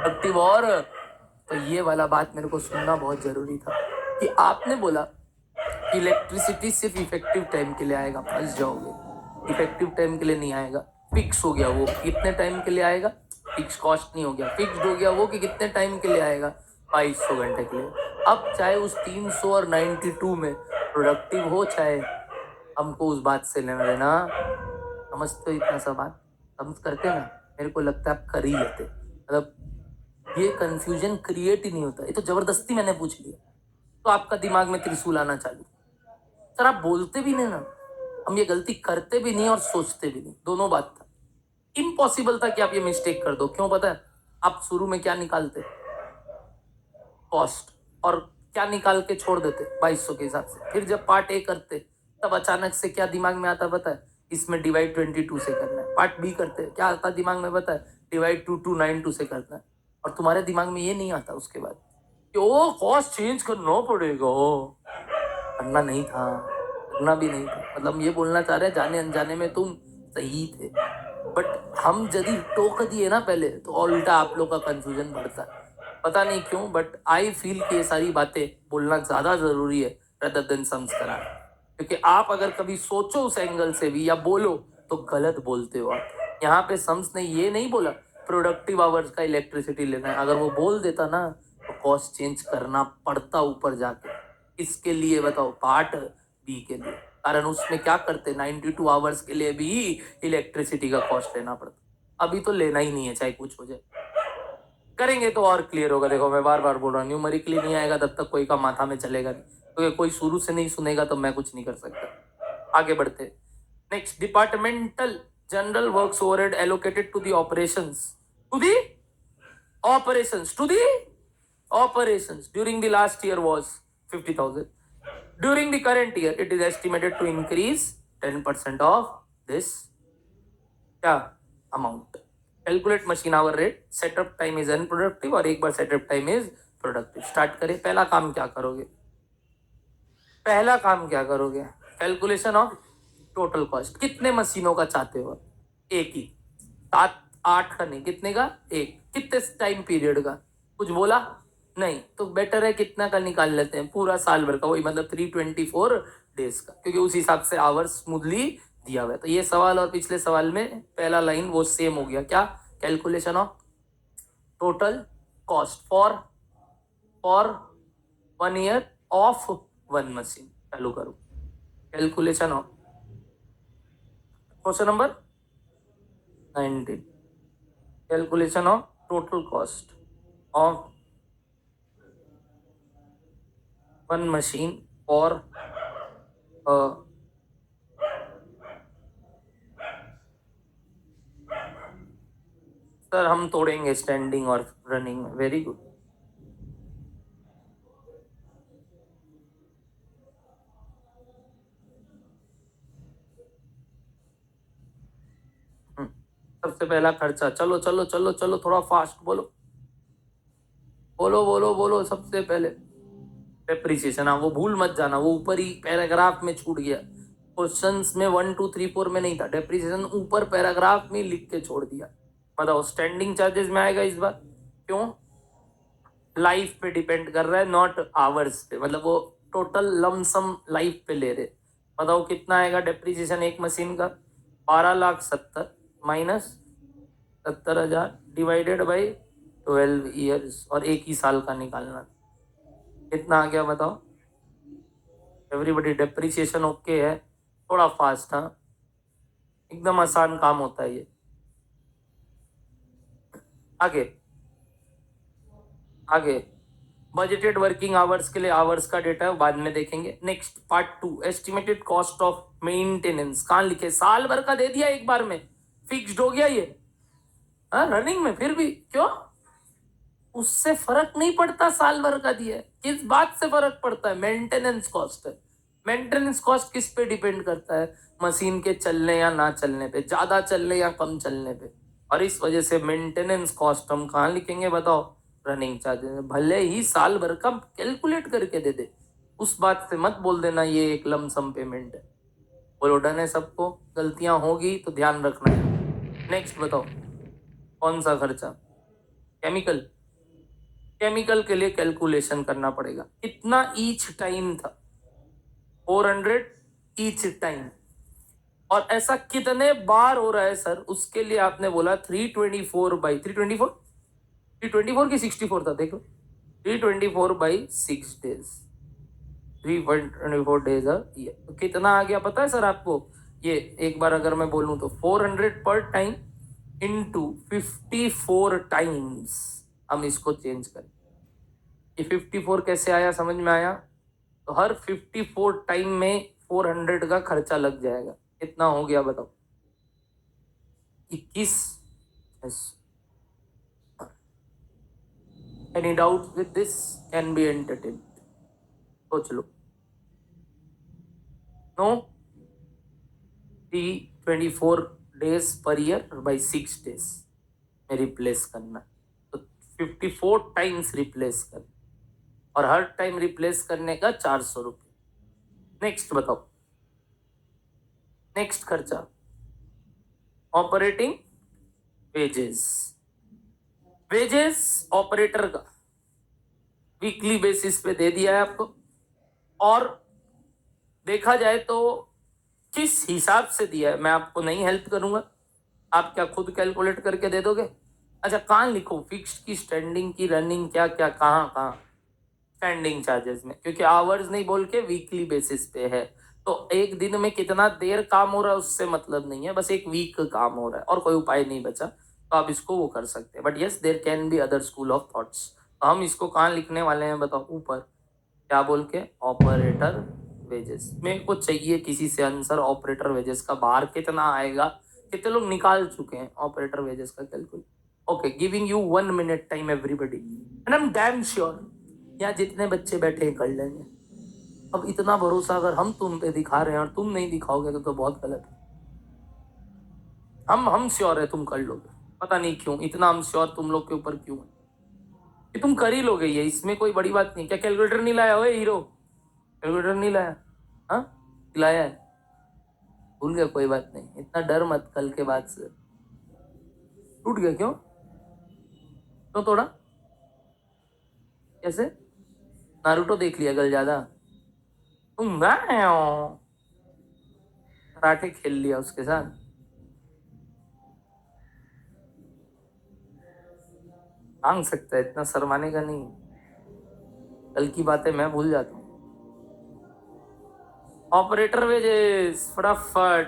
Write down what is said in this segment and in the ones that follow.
Productive और तो ये वाला बात मेरे को सुनना बहुत जरूरी था कि आपने बोला कि इलेक्ट्रिसिटी सिर्फ इफेक्टिव टाइम के लिए आएगा, फंस जाओगे। इफेक्टिव टाइम के लिए नहीं आएगा, फिक्स हो गया वो कितने टाइम के लिए आएगा, फिक्स कॉस्ट नहीं हो गया, फिक्स्ड हो गया वो कि कितने टाइम के लिए आएगा, 2200 घंटे के लिए। अब चाहे उस 300 और 92 में प्रोडक्टिव हो, चाहे हमको उस बात से लेना देना। समझते हो इतना सा बात समझ करते ना, मेरे को लगता है आप कर ही लेते। मतलब ये कंफ्यूजन क्रिएट ही नहीं होता, ये तो जबरदस्ती मैंने पूछ लिया तो आपका दिमाग में त्रिशूल आना चालू। सर आप बोलते भी नहीं ना, हम ये गलती करते भी नहीं और सोचते भी नहीं, दोनों बात था। इम्पॉसिबल था कि आप ये मिस्टेक कर दो। क्यों पता है? आप शुरू में क्या निकालते, कॉस्ट, और क्या निकाल के छोड़ देते 2200 के हिसाब से। फिर जब पार्ट ए करते तब अचानक से क्या दिमाग में आता पता है, इसमें डिवाइड 22 से करना है। पार्ट बी करते क्या आता दिमाग में पता है, डिवाइड 2292 से करना है। और तुम्हारे दिमाग में ये नहीं आता उसके बाद कि ओ कॉस्ट चेंज करना पड़ेगा। करना नहीं था, करना भी नहीं था। मतलब ये बोलना चाह रहे जाने अनजाने में तुम सही थे, बट हम यदि टोक दिए ना पहले तो उल्टा आप लोग का कंफ्यूजन बढ़ता है। पता नहीं क्यों, बट आई फील कि ये सारी बातें बोलना ज्यादा जरूरी है rather than सम्स कराना। क्योंकि आप अगर कभी सोचो उस एंगल से भी या बोलो तो गलत बोलते हो आप। यहाँ पे सम्स ने ये नहीं बोला प्रोडक्टिव आवर्स का इलेक्ट्रिसिटी लेना है, अगर वो बोल देता ना तो कॉस्ट चेंज करना पड़ता ऊपर जाके। इसके लिए बताओ, पार्ट बी के लिए, कारण उसमें क्या करते 92 आवर्स के लिए भी इलेक्ट्रिसिटी का कॉस्ट लेना पड़ता। अभी तो लेना ही नहीं है चाहे कुछ हो जाए, करेंगे तो और क्लियर होगा। देखो मैं बार बार बोल रहा हूँ, न्यूमेरिकली नहीं आएगा तब तक कोई का माथा में चलेगा नहीं, क्योंकि कोई शुरू से नहीं सुनेगा तो मैं कुछ नहीं कर सकता। आगे बढ़ते। Next, departmental general works overhead allocated to the operations during the last year was 50,000. During the current year, it is estimated to increase 10% of this amount. Calculate machine hour rate. Setup time is unproductive और एक बार setup time is productive. Start करें। पहला काम क्या करोगे? Calculation of total cost. कितने मशीनों का चाहते हो? एक ही, 7-8 का नहीं, कितने का? एक। कितने टाइम पीरियड का? कुछ बोला नहीं, तो बेटर है कितना का निकाल लेते हैं, पूरा साल भर का, वही मतलब 324 डेज का, क्योंकि उस हिसाब से आवर्स स्मूथली दिया हुआ है। तो ये सवाल और पिछले सवाल में पहला लाइन वो सेम हो गया। क्या? Calculation of total cost for 1 year of 1 machine. चालू करो। Calculation of question number 19, calculation of total cost of 1 machine or sir हम तोड़ेंगे स्टैंडिंग और रनिंग में। Very good. सबसे पहला खर्चा, चलो चलो चलो चलो थोड़ा फास्ट बोलो बोलो बोलो बोलो। सबसे पहले डेप्रिसिएशन, हाँ वो भूल मत जाना, वो ऊपर ही पैराग्राफ में छूट गया। क्वेश्चंस में 1 2 3 4 में नहीं था, डेप्रिसिएशन ऊपर पैराग्राफ में लिख के छोड़ दिया। बताओ स्टैंडिंग चार्जेस में आएगा इस बार? क्यों? लाइफ पे डिपेंड कर रहा है, नॉट आवर्स पे। मतलब वो टोटल लमसम लाइफ पे ले रहे। बताओ कितना आएगा डेप्रिसिएशन एक मशीन का? 12,70,000 माइनस 70,000 डिवाइडेड बाई 12 ईयर्स, और एक ही साल का निकालना। कितना आ गया बताओ एवरीबडी? डेप्रिसिएशन ओके है? थोड़ा फास्ट, हाँ एकदम आसान काम होता है ये। आगे बजटेड वर्किंग आवर्स के लिए आवर्स का डेटा है, बाद में देखेंगे। Next part 2, estimated cost of maintenance. कहाँ लिखे? साल भर का दे दिया एक बार में, फिक्स्ड हो गया ये। रनिंग में फिर भी क्यों? उससे फर्क नहीं पड़ता साल भर का दिया है। किस बात से फर्क पड़ता है? मेंटेनेंस कॉस्ट है। मेंटेनेंस कॉस्ट किस पे डिपेंड करता है? मशीन के चलने या ना चलने पे, ज्यादा चलने या कम चलने पे। और इस वजह से मेंटेनेंस कॉस्ट हम कहाँ लिखेंगे बताओ? Running charges. भले ही साल भर का कैलकुलेट करके दे दे, उस बात से मत बोल देना ये एक लमसम पेमेंट है। बोलो डन है सबको? गलतियां होगी तो ध्यान रखना है। नेक्स्ट बताओ कौन सा खर्चा? केमिकल। केमिकल के लिए कैलकुलेशन करना पड़ेगा। कितना ईच टाइम था? 400 ईच टाइम। और ऐसा कितने बार हो रहा है सर, उसके लिए आपने बोला 324 की 64 था, देखो 324/6 days, 324 days ये तो कितना आ गया पता है सर आपको? ये एक बार अगर मैं बोलूं तो 400 पर टाइम इंटू 54 टाइम्स। हम इसको चेंज करें, ये 54 कैसे आया, समझ में आया? तो हर 54 टाइम में 400 का खर्चा लग जाएगा। कितना हो गया बताओ? 21। Any doubt with this can be entertain? सोच लो। No? 324 days per year by 6 days में रिप्लेस करना, तो 54 टाइम्स रिप्लेस कर, और हर टाइम रिप्लेस करने का 400 रुपये। नेक्स्ट बताओ, नेक्स्ट खर्चा ऑपरेटिंग वेजेस। वेजेस ऑपरेटर का वीकली बेसिस पे दे दिया है आपको, और देखा जाए तो किस हिसाब से दिया है मैं आपको नहीं हेल्प करूंगा, आप क्या खुद कैलकुलेट करके दे दोगे? अच्छा कहाँ लिखो, फिक्स्ड की, स्टैंडिंग की, रनिंग, क्या क्या, कहाँ कहाँ? स्टैंडिंग चार्जेस में, क्योंकि आवर्स नहीं बोल के वीकली बेसिस पे है, तो एक दिन में कितना देर काम हो रहा है उससे मतलब नहीं है, बस एक वीक काम हो रहा है और कोई उपाय नहीं बचा, तो आप इसको वो कर सकते हैं। But yes there can be other school of thoughts. तो हम इसको कहाँ लिखने वाले हैं बताओ? ऊपर क्या बोल के? Operator wages. मेरे को चाहिए किसी से आंसर, ऑपरेटर वेजेस का बाहर कितना आएगा, कितने लोग निकाल चुके हैं ऑपरेटर वेजेस का calculate? Okay, giving you 1 minute time everybody, and I am damn sure यहाँ जितने बच्चे बैठे हैं कर लेंगे। अब इतना भरोसा अगर हम तुम पे दिखा रहे हैं और तुम नहीं दिखाओगे तो बहुत गलत है। हम श्योर है तुम कर लोगे, पता नहीं क्यों इतना हम श्योर तुम लोग के ऊपर क्यों है कि तुम कर ही लोगे ये, इसमें कोई बड़ी बात नहीं। क्या कैलकुलेटर नहीं लाया हो हीरो? कैलकुलेटर नहीं लाया? हाँ लाया है, भूल गया, कोई बात नहीं, इतना डर मत, कल के बाद से। टूट गया क्यों? क्यों तोड़ा? कैसे? नारुतो देख लिया कल ज्यादा? तुम कराटे खेल लिया उसके साथ? मांग सकता है, इतना शर्माने का नहीं। कल की बातें मैं भूल जाता हूँ। ऑपरेटर वेजेस फटाफट,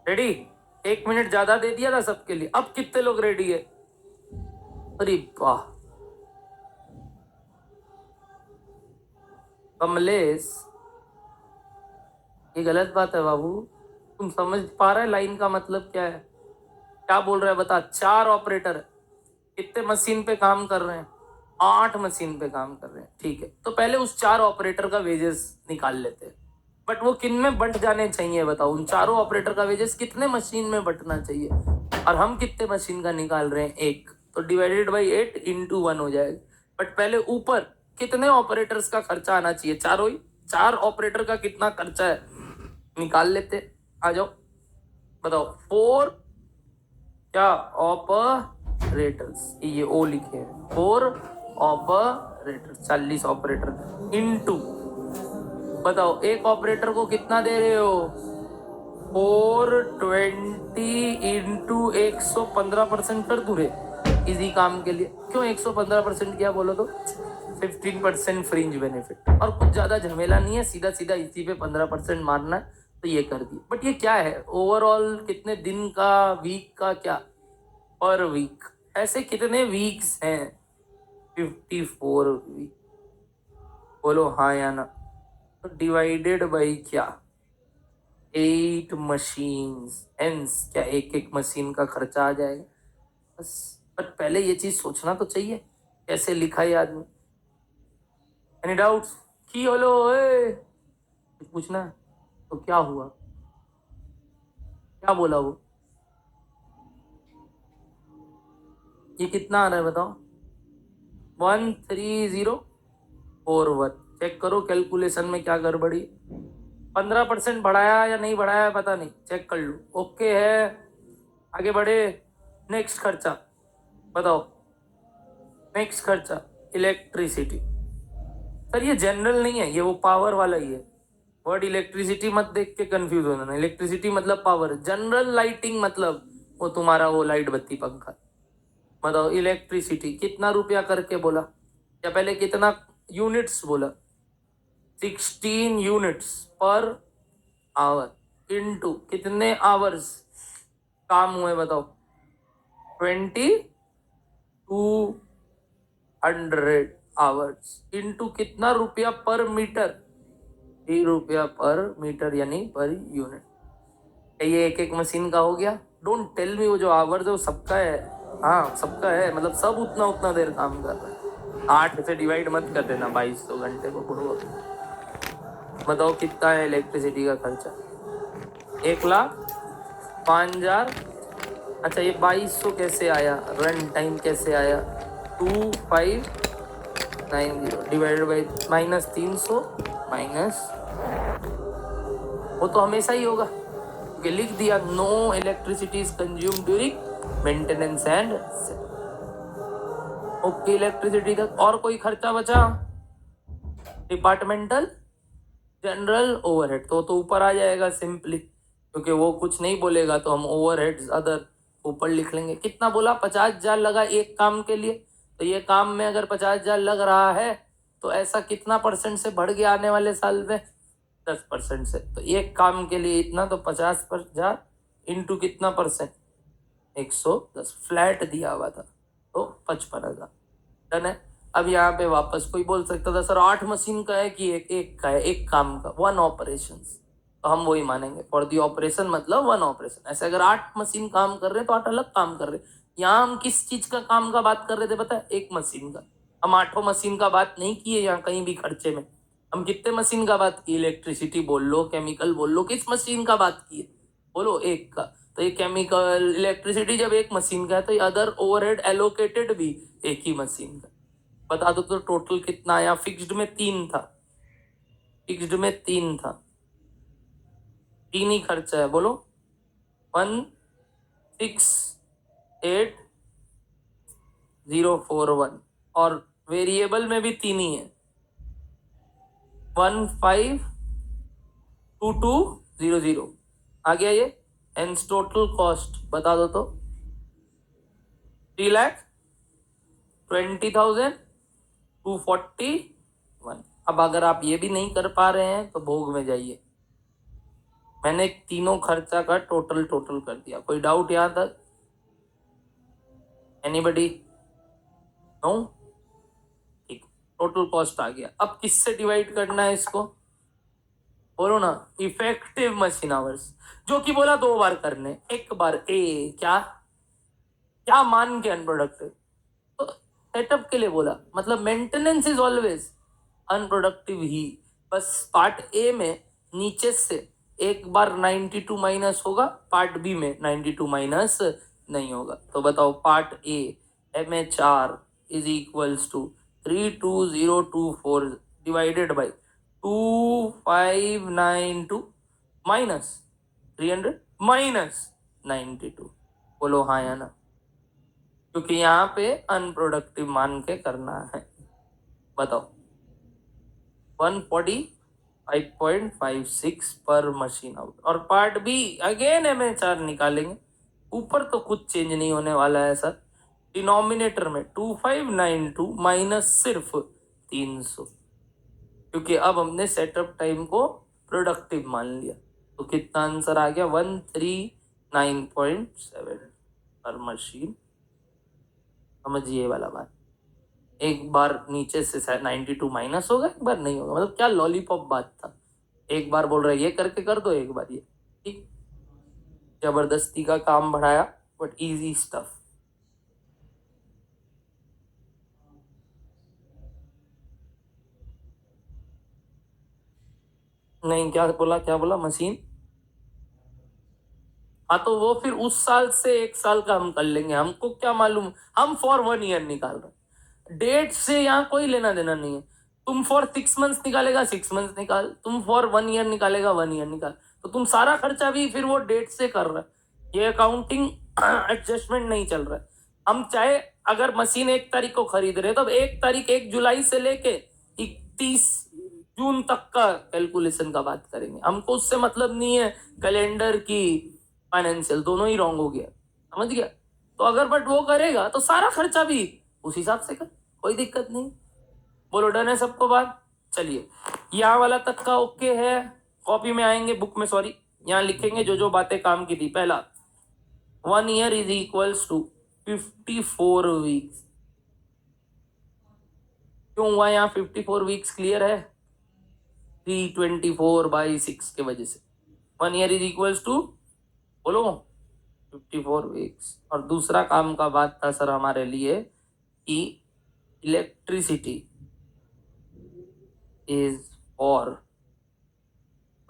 रेडी? 1 मिनट ज्यादा दे दिया था सबके लिए, अब कितने लोग रेडी है? अरे वाह कमलेश, ये गलत बात है बाबू। तुम समझ पा रहे लाइन का मतलब क्या है? क्या बोल रहा है बता? 4 ऑपरेटर है, कितने मशीन पे काम कर रहे हैं? 8 मशीन पे काम कर रहे हैं, ठीक है। तो पहले उस 4 ऑपरेटर का वेजेस निकाल लेते हैं, बट वो किन में बंट जाने चाहिए बताओ? उन चारों ऑपरेटर का वेजेस कितने मशीन में बंटना चाहिए, और हम कितने मशीन का निकाल रहे हैं? 1, तो डिवाइडेड बाई 8 इंटू 1 हो जाएगा। बट पहले ऊपर कितने ऑपरेटर्स का खर्चा आना चाहिए? चारों ही, 4 ऑपरेटर का कितना खर्चा है निकाल लेते। आ जाओ बताओ। 4 क्या ऑपरेटर्स, ये ओ लिखे हैं, 4 ऑपरेटर, 40 ऑपरेटर इंटू, बताओ एक ऑपरेटर को कितना दे रहे हो? 420 इंटू 115% कर दूं रे इसी काम के लिए। क्यों 115% किया बोलो तो? 15% फ्रिंज बेनिफिट, और कुछ ज्यादा झमेला नहीं है, सीधा सीधा इसी पे 15% मारना है, तो ये कर दी। बट ये क्या है ओवरऑल, कितने दिन का, वीक का, क्या पर वीक? ऐसे कितने वीक्स हैं? 54 वीक, बोलो हाँ या ना? तो डिवाइडेड बाई क्या? 8 मशीन्स, हेंस क्या एक एक मशीन का खर्चा आ जाएगा बस। बट पहले ये चीज सोचना तो चाहिए कैसे लिखा है आदमी। Any doubts? की होलो कुछ पूछना है तो क्या हुआ, क्या बोला वो? ये कितना आ रहा है बताओ? 13041। चेक करो कैलकुलेशन में क्या गड़बड़ी। 15% बढ़ाया या नहीं बढ़ाया पता नहीं, चेक कर लो। ओके है, आगे बढ़े। नेक्स्ट खर्चा बताओ। नेक्स्ट खर्चा इलेक्ट्रिसिटी। सर ये जनरल नहीं है, ये वो पावर वाला ही है। वर्ड इलेक्ट्रिसिटी मत देख के कंफ्यूज होना, इलेक्ट्रिसिटी मतलब पावर, जनरल लाइटिंग मतलब वो तुम्हारा वो लाइट बत्ती पंखा। बताओ इलेक्ट्रिसिटी कितना रुपया करके बोला, या पहले कितना यूनिट्स बोला? 16 यूनिट्स पर आवर इनटू कितने आवर्स काम हुए बताओ? 2200 आवर्स इनटू कितना रुपया पर मीटर? 3 रुपया पर मीटर यानी पर यूनिट। ये एक एक मशीन का हो गया। डोंट टेल मी वो जो आवर्स है वो सबका है। हाँ सबका है, मतलब सब उतना उतना देर काम कर रहा है। 8 से डिवाइड मत कर देना 2200 घंटे को पूरा। बताओ कितना है इलेक्ट्रिसिटी का खर्चा? 1,00,000, 5,000। अच्छा ये 2200 कैसे आया, रन टाइम कैसे आया? 2590 डिवाइडेड बाई -300 माइनस, वो तो हमेशा ही होगा क्योंकि लिख दिया no electricity is consume during maintenance end. Okay electricity तक। और कोई खर्चा बचा? डिपार्टमेंटल जनरल ओवरहेड तो ऊपर आ जाएगा सिंपली, क्योंकि वो कुछ नहीं बोलेगा तो हम ओवरहेड्स अदर ऊपर लिख लेंगे। कितना बोला? 50,000 लगा एक काम के लिए। तो ये काम में अगर 50,000 लग रहा है तो ऐसा कितना परसेंट से बढ़ गया आने वाले साल में? 10% से। तो एक काम के लिए इतना, तो 50,000 इंटू कितना परसेंट? 110 फ्लैट दिया हुआ था तो 55,000। डन है। अब यहाँ पे वापस कोई बोल सकता था सर 8 मशीन का है कि एक का है, एक काम का, 1 ऑपरेशन, तो हम वही मानेंगे फॉर दी ऑपरेशन मतलब 1 ऑपरेशन। ऐसे अगर 8 मशीन काम कर रहे हैं तो 8 अलग काम कर रहे हैं। यहाँ हम किस चीज का काम का बात कर रहे थे पता है? एक मशीन का। हम 8 मशीन का बात नहीं किए यहाँ कहीं भी खर्चे में। हम कितने मशीन का बात की? इलेक्ट्रिसिटी बोल लो, केमिकल बोल लो, किस मशीन का बात किए? बोलो एक का। तो ये केमिकल इलेक्ट्रिसिटी जब एक मशीन का है तो ये अदर ओवरहेड एलोकेटेड भी एक ही मशीन का। बता दो तो टोटल कितना आया? फिक्स्ड में 3 था, फिक्स्ड में 3 था, 3 ही खर्चा है। बोलो 168041 और वेरिएबल में भी 3 ही है, 152200 आ गया ये। एंड टोटल कॉस्ट बता दो तो 3,20,241। अब अगर आप ये भी नहीं कर पा रहे हैं तो भोग में जाइए। मैंने तीनों खर्चा का टोटल कर दिया। कोई डाउट यहाँ तक? एनीबडी? नो? ठीक, टोटल कॉस्ट आ गया। अब किससे डिवाइड करना है इसको? बोलो ना, इफेक्टिव मशीन आवर्स, जो कि बोला 2 बार करने, एक बार ए क्या क्या मान के अनप्रोडक्टिव, तो सेटअप के लिए बोला, मतलब मेंटेनेंस इज ऑलवेज अनप्रोडक्टिव ही। बस पार्ट ए में नीचे से एक बार 92 माइनस होगा, पार्ट बी में 92 माइनस नहीं होगा। तो बताओ part A MHR is equals to 32024 divided by 2592 minus 300 minus 92। बोलो हाँ या ना? क्योंकि यहाँ पे अनप्रोडक्टिव मान के करना है। बताओ 145.56 पर मशीन आउट। और पार्ट बी अगेन MHR निकालेंगे। ऊपर तो कुछ चेंज नहीं होने वाला है सर। डिनोमिनेटर में 2592 माइनस सिर्फ 300, क्योंकि अब हमने सेटअप टाइम को प्रोडक्टिव मान लिया। तो कितना आंसर आ गया? 139.7 पर मशीन। समझिए वाला बात। एक बार नीचे से 92 माइनस होगा, एक बार नहीं होगा। मतलब क्या लॉलीपॉप बात था। एक बार बोल रहा है ये करके कर दो, एक बार ये। ठीक, जबरदस्ती का काम बढ़ाया बट इजी स्टफ। नहीं, क्या बोला मशीन? हाँ तो वो फिर उस साल से 1 साल का हम कर लेंगे, हमको क्या मालूम। हम फॉर 1 ईयर निकाल रहे, डेट से यहाँ कोई लेना देना नहीं है। तुम फॉर 6 मंथ्स निकालेगा 6 मंथ्स निकाल, तुम फॉर 1 ईयर निकालेगा 1 ईयर निकाल। तो तुम सारा खर्चा भी फिर वो डेट से कर रहा है। ये अकाउंटिंग एडजस्टमेंट नहीं चल रहा है। हम चाहे अगर मशीन 1 तारीख को खरीद रहे तो अब 1 तारीख 1 जुलाई से लेके 31 जून तक का कैलकुलेशन का बात करेंगे। हमको उससे मतलब नहीं है कैलेंडर की फाइनेंशियल, दोनों ही रॉन्ग हो गया, समझ गया। तो अगर बट वो करेगा तो सारा खर्चा भी उस हिसाब से कर, कोई दिक्कत नहीं। बोलो डन है सबको बात। चलिए यहाँ वाला तक का ओके है। कॉपी में आएंगे, बुक में सॉरी, यहाँ लिखेंगे जो जो बातें काम की थी। पहला 1 year is equals to 54 weeks. क्यों हुआ यहाँ 54 वीक्स? क्लियर है, 324/6 के वजह से 1 year इज इक्वल्स टू, बोलो 54 वीक्स। और दूसरा काम का बात था सर हमारे लिए कि electricity is for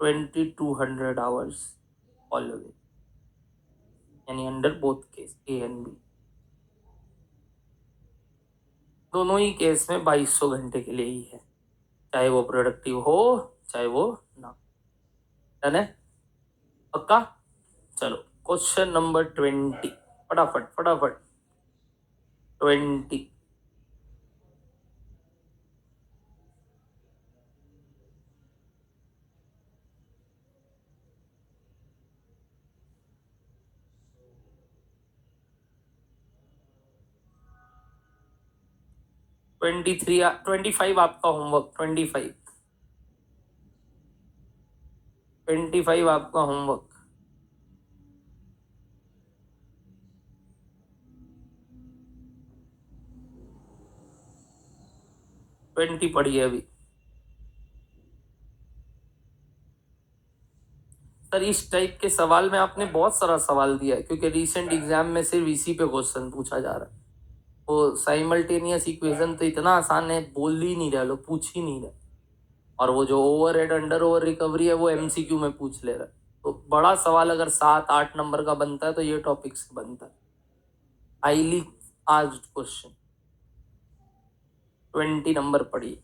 2200 hours always, यानी under both case A and B, दोनों ही केस में 2200 घंटे के लिए ही है, चाहे वो प्रोडक्टिव हो चाहे वो ना। डन है पक्का। चलो क्वेश्चन नंबर 20, फटाफट फटाफट 20। ट्वेंटी 25 आपका होमवर्क, 25 आपका होमवर्क। 20 पढ़ी है अभी। सर इस टाइप के सवाल में आपने बहुत सारा सवाल दिया है, क्योंकि रिसेंट एग्जाम में सिर्फ इसी पे क्वेश्चन पूछा जा रहा है। वो साइमल्टेनियस इक्वेशन तो इतना आसान है, बोल ही नहीं रहे लोग, पूछ ही नहीं रहे। और वो जो over head under over recovery है वो एमसीक्यू में पूछ ले रहा है। तो बड़ा सवाल अगर 7-8 नंबर का बनता है तो ये टॉपिक से बनता है। हाईली आस्क्ड क्वेश्चन, 20 नंबर पढ़िए।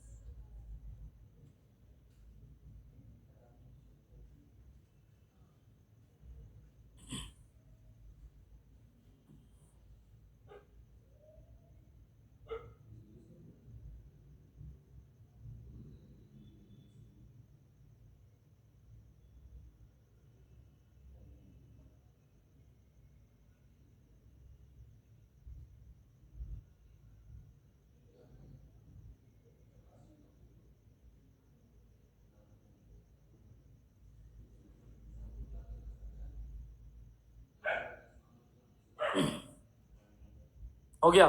हो गया,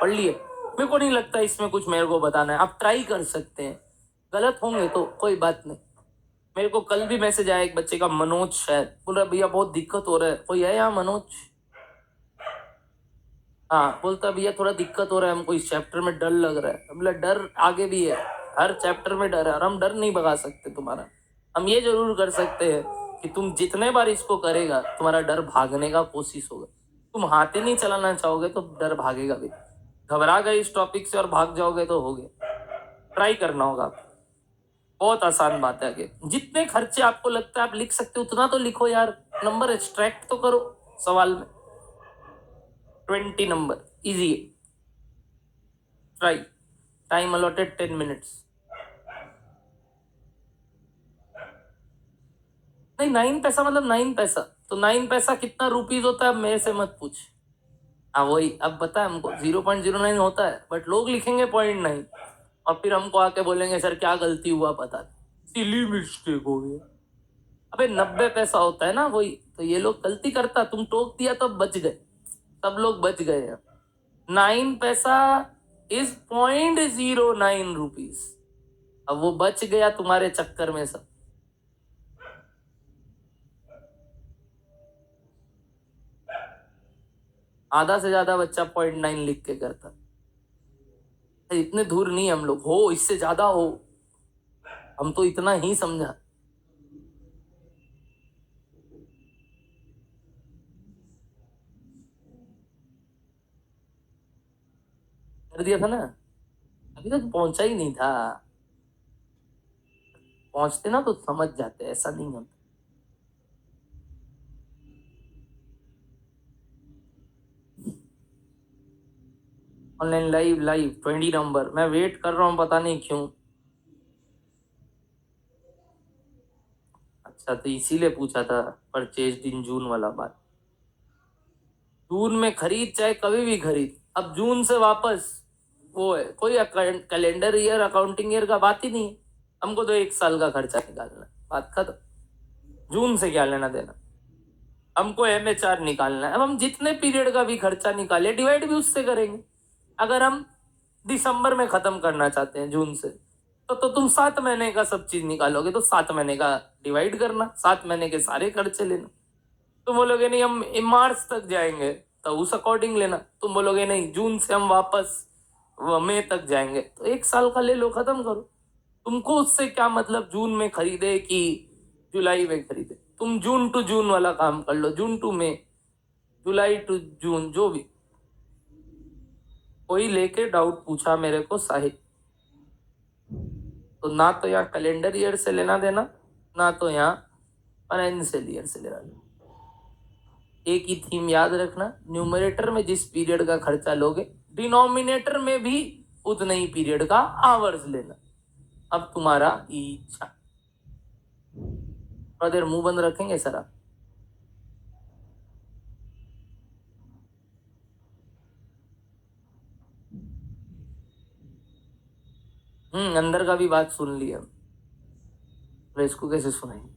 पढ़ लिए। मेरे को नहीं लगता इसमें कुछ मेरे को बताना है, आप ट्राई कर सकते हैं, गलत होंगे तो कोई बात नहीं। मेरे को कल भी मैसेज आया एक बच्चे का, मनोज शायद, बोल रहा भैया बहुत दिक्कत हो रहा है। कोई है यहाँ मनोज? हाँ, बोलता भैया थोड़ा दिक्कत हो रहा है हमको, इस चैप्टर में डर लग रहा है। बोला डर आगे भी है, हर चैप्टर में डर है, और हम डर नहीं भगा सकते तुम्हारा। हम ये जरूर कर सकते हैं कि तुम जितने बार इसको करेगा तुम्हारा डर भागने का कोशिश होगा। तुम हाथ ही नहीं चलाना चाहोगे तो डर भागेगा भी। घबरा गए इस टॉपिक से और भाग जाओगे तो हो गया। ट्राई करना होगा आपको, बहुत आसान बात है। आगे जितने खर्चे आपको लगता है आप लिख सकते हो उतना तो लिखो यार, नंबर एक्सट्रैक्ट तो करो सवाल में। 20 नंबर इजी है, ट्राई। Time allotted 10 minutes. नहीं 9 पैसा मतलब 9 पैसा, तो 9 पैसा कितना रुपीज होता है अब मेरे से मत पूछ। हाँ वही, अब बता हमको 0.09 होता है, बट लोग लिखेंगे 0.9 और फिर हमको आके बोलेंगे सर क्या गलती हुआ पता नहीं, सिली मिस्टेक हो गया। अबे 90 पैसा होता है ना वही, तो ये लोग गलती करता, तुम टोक दिया तो बच गए, सब लोग बच गए हैं। 9 पैसा इज 0.09 रुपीज। अब वो बच गया तुम्हारे चक्कर में सब। आधा से ज्यादा बच्चा 0.9 लिख के करता। इतने दूर नहीं हम लोग, हो इससे ज्यादा हो, हम तो इतना ही समझा। कर दिया था ना, अभी तक पहुंचा ही नहीं था। पहुंचते ना तो समझ जाते, ऐसा नहीं होता। ऑनलाइन लाइव लाइव 20 नंबर, मैं वेट कर रहा हूँ पता नहीं क्यों। अच्छा, तो इसीलिए पूछा था परचेज इन जून वाला बात। जून में खरीद चाहे कभी भी खरीद, अब जून से वापस वो है, कोई कैलेंडर ईयर अकाउंटिंग ईयर का बात ही नहीं है। हमको तो 1 साल का खर्चा निकालना है, बात खत्म। जून से क्या लेना देना, हमको MHR निकालना है। अब हम जितने पीरियड का भी खर्चा निकाले डिवाइड भी उससे करेंगे। अगर हम दिसंबर में खत्म करना चाहते हैं जून से, तो तुम 7 महीने का सब चीज निकालोगे, तो 7 महीने का डिवाइड करना, 7 महीने के सारे खर्चे लेना। तुम बोलोगे नहीं हम मार्च तक जाएंगे, तो उस अकॉर्डिंग लेना। तुम बोलोगे नहीं जून से हम वापस मई तक जाएंगे, तो 1 साल का ले लो, खत्म करो। तुमको उससे क्या मतलब जून में खरीदे कि जुलाई में खरीदे, तुम जून टू जून वाला काम कर लो, जून to May, July to June, जो भी। कोई लेके डाउट पूछा मेरे को साहिब, तो ना तो यहाँ कैलेंडर ईयर से लेना देना, ना तो यहाँ फाइनेंशियल ईयर से लेना देना। एक ही थीम याद रखना, न्यूमरेटर में जिस पीरियड का खर्चा लोगे, डिनोमिनेटर में भी उतने ही पीरियड का आवर्स लेना। अब तुम्हारा इच्छा। थोड़ा देर मुंह बंद रखेंगे सर आप? अंदर का भी बात सुन लिया, तो इसको कैसे सुनाएंगे?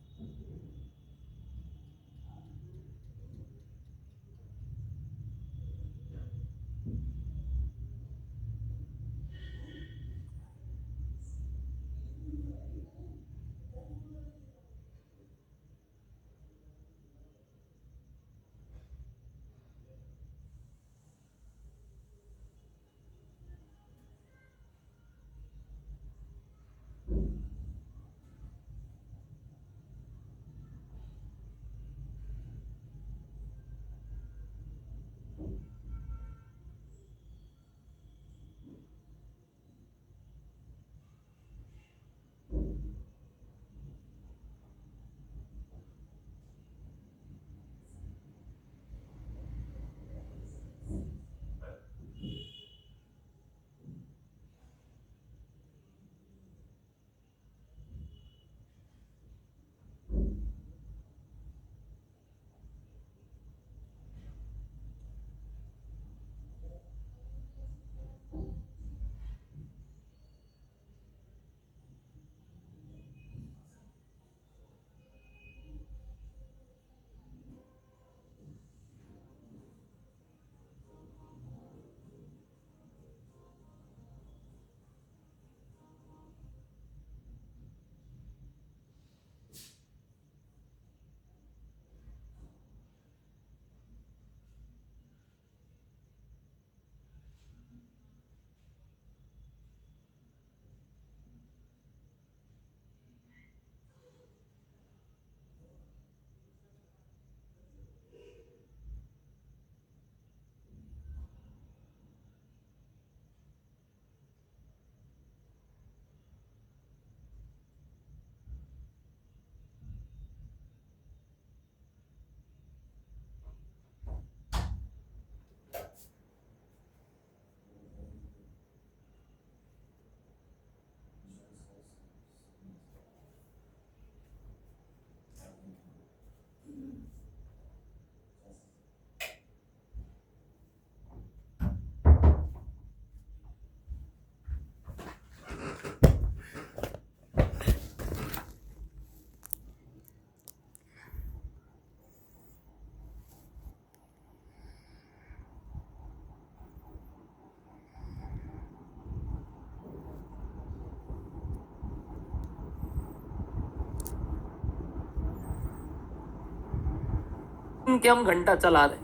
कि हम घंटा चला रहे।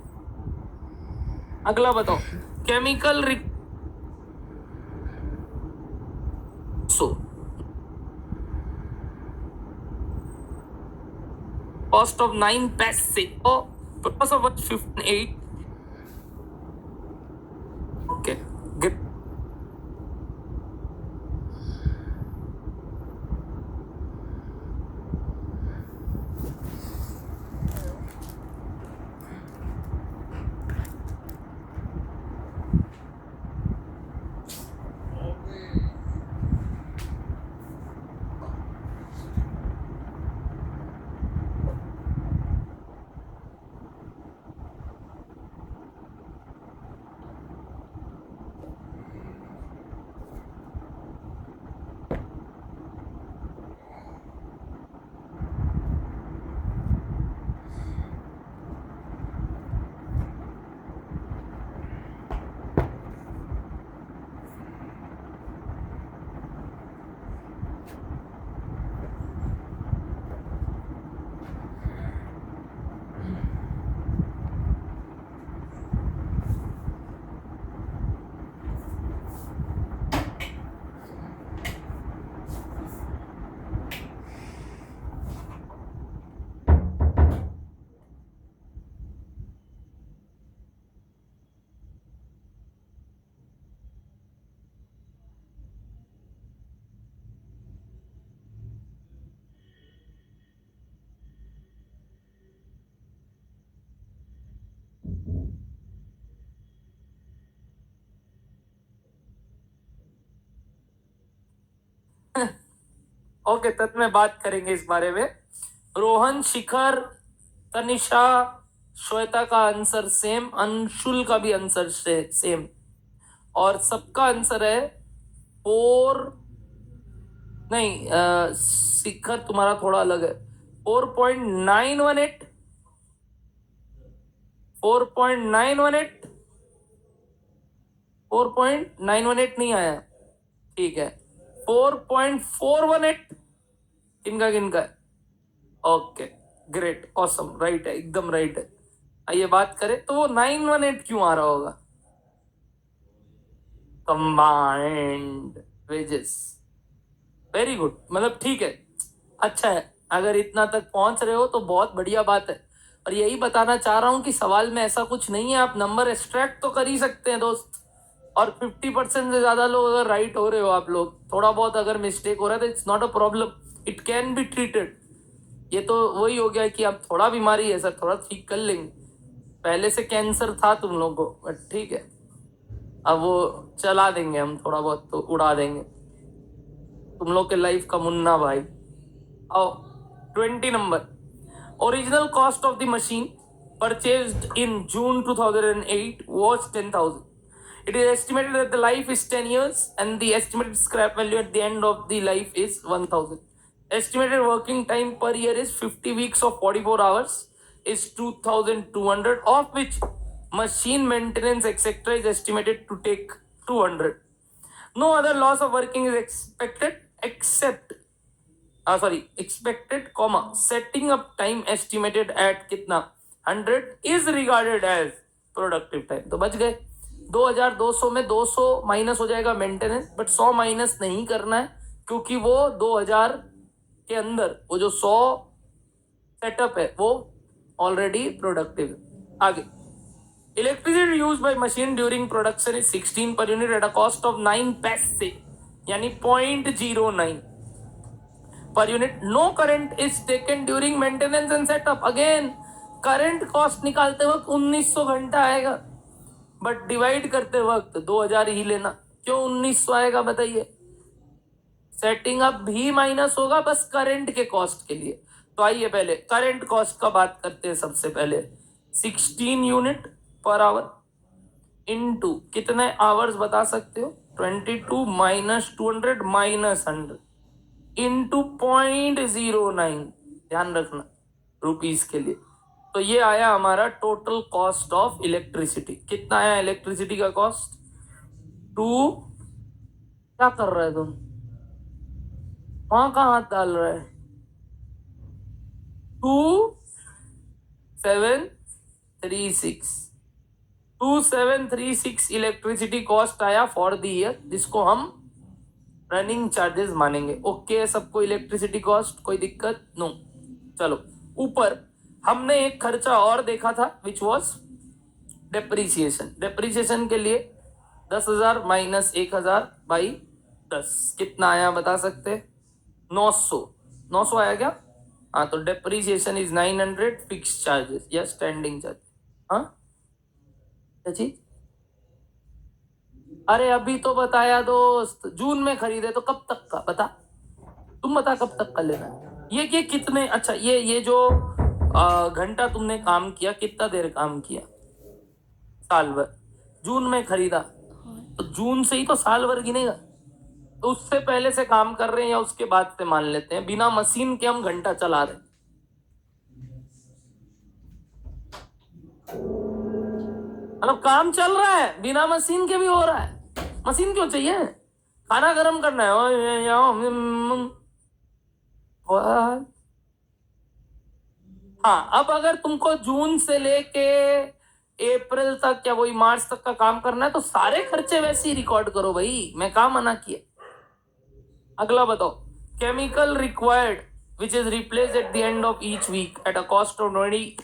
अगला बताओ, केमिकल कॉस्ट ऑफ 9 पैसे plus of 158. ओके, ओके, तब में बात करेंगे इस बारे में। रोहन, शिखर, तनिषा, श्वेता का आंसर सेम, अंशुल का भी आंसर सेम, और सबका आंसर है 4 नहीं, शिखर तुम्हारा थोड़ा अलग है, 4.918, 4.918, 4.918 नहीं आया, ठीक है, 4.418 किनका किनका है? ओके, ग्रेट, ऑसम, राइट है, एकदम राइट है। आइए बात करें तो वो 918 क्यों आ रहा होगा? कंबाइंड वेजेस, वेरी गुड, मतलब ठीक है, अच्छा है, अगर इतना तक पहुंच रहे हो तो बहुत बढ़िया बात है। और यही बताना चाह रहा हूं कि सवाल में ऐसा कुछ नहीं है, आप नंबर एक्सट्रैक्ट तो कर ही सकते हैं दोस्त। और 50% से ज्यादा लोग अगर राइट हो रहे हो, आप लोग थोड़ा बहुत अगर मिस्टेक हो रहा है तो it's not a problem, it can be treated. ये तो वही हो गया कि अब थोड़ा बीमारी है सर, थोड़ा ठीक कर लेंगे, पहले से कैंसर था तुम लोगों को, बट ठीक है, अब वो चला देंगे हम, थोड़ा बहुत तो उड़ा देंगे तुम लोग के लाइफ का मुन्ना भाई। आओ 20 number, original cost of the machine purchased in June 2008 was 10,000. It is estimated that the life is 10 years and the estimated scrap value at the end of the life is 1,000. Estimated working time per year is 50 weeks of 44 hours is 2,200, of which machine maintenance etc. is estimated to take 200. No other loss of working is expected except expected, setting up time estimated at कितना 100 is regarded as productive time। तो बच गए 2200 में 200 minus हो जाएगा maintenance, but 100 minus नहीं करना है क्योंकि वो 2000 के अंदर वो जो 100 सेटअप है वो ऑलरेडी प्रोडक्टिव है। आगे, electricity use by machine during production is 16 per unit eight a cost of 9 पैसे, यानी 0.09 per unit. No current is taken during maintenance and setup. Again, current cost निकालते वक्त 1900 घंटा आएगा, बट डिवाइड करते वक्त 2000 ही लेना। क्यों 1900 आएगा बताइए? सेटिंग अप भी माइनस होगा बस करंट के कॉस्ट के लिए। तो आइए पहले करंट कॉस्ट का बात करते हैं। सबसे पहले 16 यूनिट पर आवर इनटू कितने आवर्स बता सकते हो? 22 माइनस 200 माइनस 100 इंटू 0.09, ध्यान रखना रुपीस के लिए। तो ये आया हमारा टोटल कॉस्ट ऑफ इलेक्ट्रिसिटी। कितना आया इलेक्ट्रिसिटी का कॉस्ट? 2, क्या कर रहे तुम वहां का हाथ डाल रहे हैं? 2736 इलेक्ट्रिसिटी कॉस्ट आया फॉर द ईयर, जिसको हम रनिंग चार्जेस मानेंगे। ओके सबको इलेक्ट्रिसिटी कॉस्ट, कोई दिक्कत? नो। चलो ऊपर हमने एक खर्चा और देखा था विच वॉज डेप्रीसिएशन। डेप्रीसिएशन के लिए 10,000 माइनस 1,000 बाई 10 कितना आया बता सकते? 900। 900 आया क्या? हाँ, तो डेप्रीसिएशन इज 900 फिक्स चार्जेस या स्टैंडिंग चार्ज। हाँ क्या चीज? अरे अभी तो बताया दोस्त, जून में खरीदे तो कब तक का बता, तुम बता कब तक का लेना है? ये कितने, अच्छा ये जो घंटा तुमने काम किया, कितना देर काम किया? साल भर। जून में खरीदा तो जून से ही तो साल भर गिनेगा। तो उससे पहले से काम कर रहे हैं या उसके बाद से मान लेते हैं, बिना मशीन के हम घंटा चला रहे। मतलब काम चल रहा है, बिना मशीन के भी हो रहा है। मशीन क्यों चाहिए? खाना गर्म करना है। हाँ, अब अगर तुमको जून से लेके अप्रैल तक या वही मार्च तक का काम करना है तो सारे खर्चे वैसे ही रिकॉर्ड करो भाई, मैं कहा मना किया। अगला बताओ, chemical required which is replace at the end of each week at a cost of 20।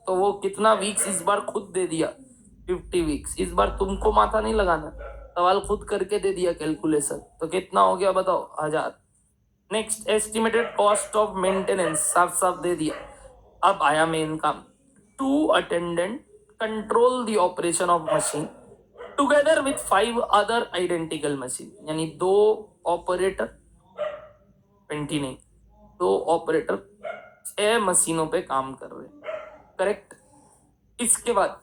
तो वो कितना वीक्स इस बार खुद दे दिया, 50 वीक्स। इस बार तुमको माथा नहीं लगाना, सवाल खुद करके दे दिया कैलकुलेशन। तो कितना हो गया बताओ? 1000। Next, estimated cost of maintenance साफ साफ दे दिया। अब आया मेन काम, 2 attendant control the operation of machine together with 5 other identical machine, यानी 2 ऑपरेटर 20 नहीं, तो ऑपरेटर 6 मशीनों पे काम कर रहे हैं, करेक्ट। इसके बाद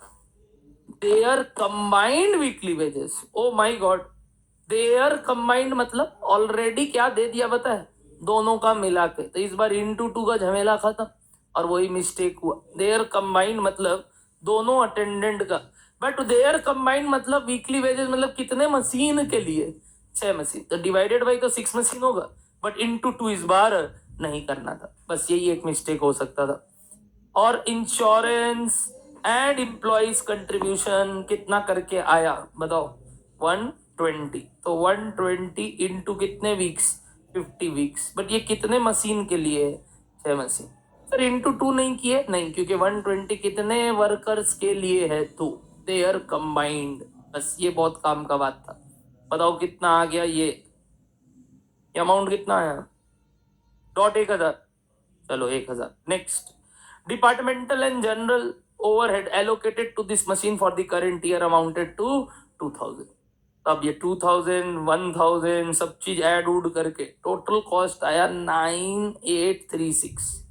there combined weekly wages, oh my god, there combined मतलब ऑलरेडी क्या दे दिया पता है, दोनों का मिला के, तो इस बार इंटू टू का झमेला खत्म और वही मिस्टेक हुआ। देयर कंबाइंड मतलब दोनों अटेंडेंट का, बट देयर कंबाइंड मतलब वीकली वेजेस मतलब कितने मशीन के लिए, 6 मशीन, तो डिवाइडेड बाई तो 6 मशीन होगा, बट इंटू टू इस बार नहीं करना था, बस यही एक मिस्टेक हो सकता था। और इंश्योरेंस एंड एम्प्लॉइज कंट्रीब्यूशन कितना करके आया बताओ, 120, तो 120 इंटू कितने वीक्स, 50 वीक्स, बट ये कितने मशीन के लिए है, 6 मशीन। सर इंटू टू नहीं किए, नहीं, क्योंकि 120 कितने वर्कर्स के लिए है, तो दे आर कंबाइंड, बस ये बहुत काम का बात था। बताओ कितना आ गया, ये अमाउंट कितना आया, डॉट 1000, चलो 1000। Next, departmental and general overhead allocated to this machine for the current year amounted to 2000। अब ये 2000 1000 सब चीज ऐड उड करके टोटल कॉस्ट आया 9836,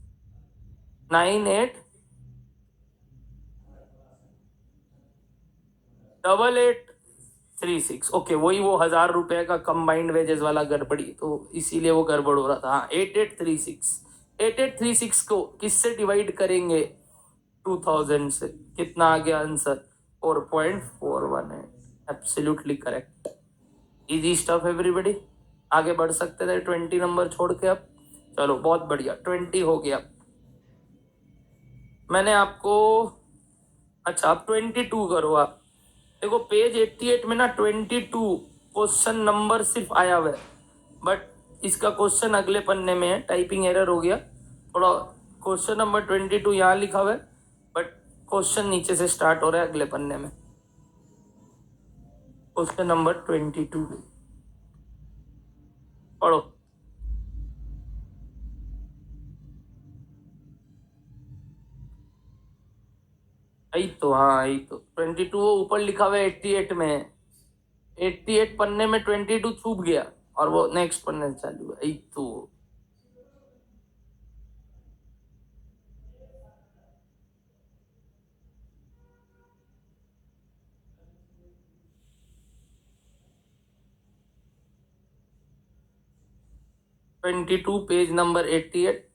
988836, ओके, वही वो 1000 रुपए का कंबाइंड वेजेस वाला गड़बड़ी, तो इसीलिए वो गड़बड़ हो रहा था। हाँ 8836, 8836 को किससे डिवाइड करेंगे, 2000 से, कितना आ गया answer, 4.418, absolutely correct. Easy stuff everybody, आगे बढ़ सकते थे 20 नंबर छोड़ के अब, चलो बहुत बढ़िया, 20 हो गया। मैंने आपको, अच्छा अब 22 करो आप, देखो पेज 88 में ना 22 क्वेश्चन नंबर सिर्फ आया हुआ है, बट इसका क्वेश्चन अगले पन्ने में है, टाइपिंग एरर हो गया थोड़ा, क्वेश्चन नंबर 22 यहाँ लिखा हुआ है, बट क्वेश्चन नीचे से स्टार्ट हो रहा है अगले पन्ने में। क्वेश्चन नंबर 22 पढ़ो। यही तो, हाँ यही तो 22 वो ऊपर लिखा हुआ है 88 में, 88 पन्ने में 22 छूप गया और वो नेक्स्ट पन्ने चालू है, यही तो। Twenty two page number 88,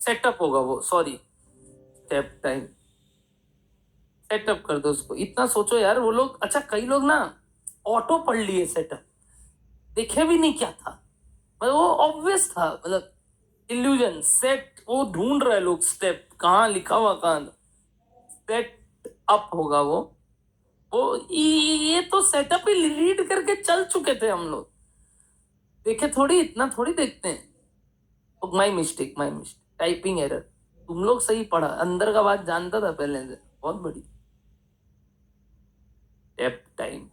setup होगा वो, सॉरी, स्टेप टाइम, सेटअप कर दो उसको, इतना सोचो यार वो लोग, अच्छा कई लोग ना ऑटो पढ़ लिए सेटअप, देखे भी नहीं क्या था, मतलब वो ऑब्वियस था, मतलब इल्यूजन सेट, वो ढूंढ रहे लोग स्टेप कहाँ लिखा हुआ, कहाँ सेट अप होगा वो ये तो सेटअप ही रीड करके चल चुके थे हम लोग, देखे थोड़ी, इतना थोड़ी देखते हैं। My mistake, my mistake, typing error, तुम लोग सही पढ़ा, अंदर का बात जानता था पहले से, बहुत बड़ी टेप टाइम।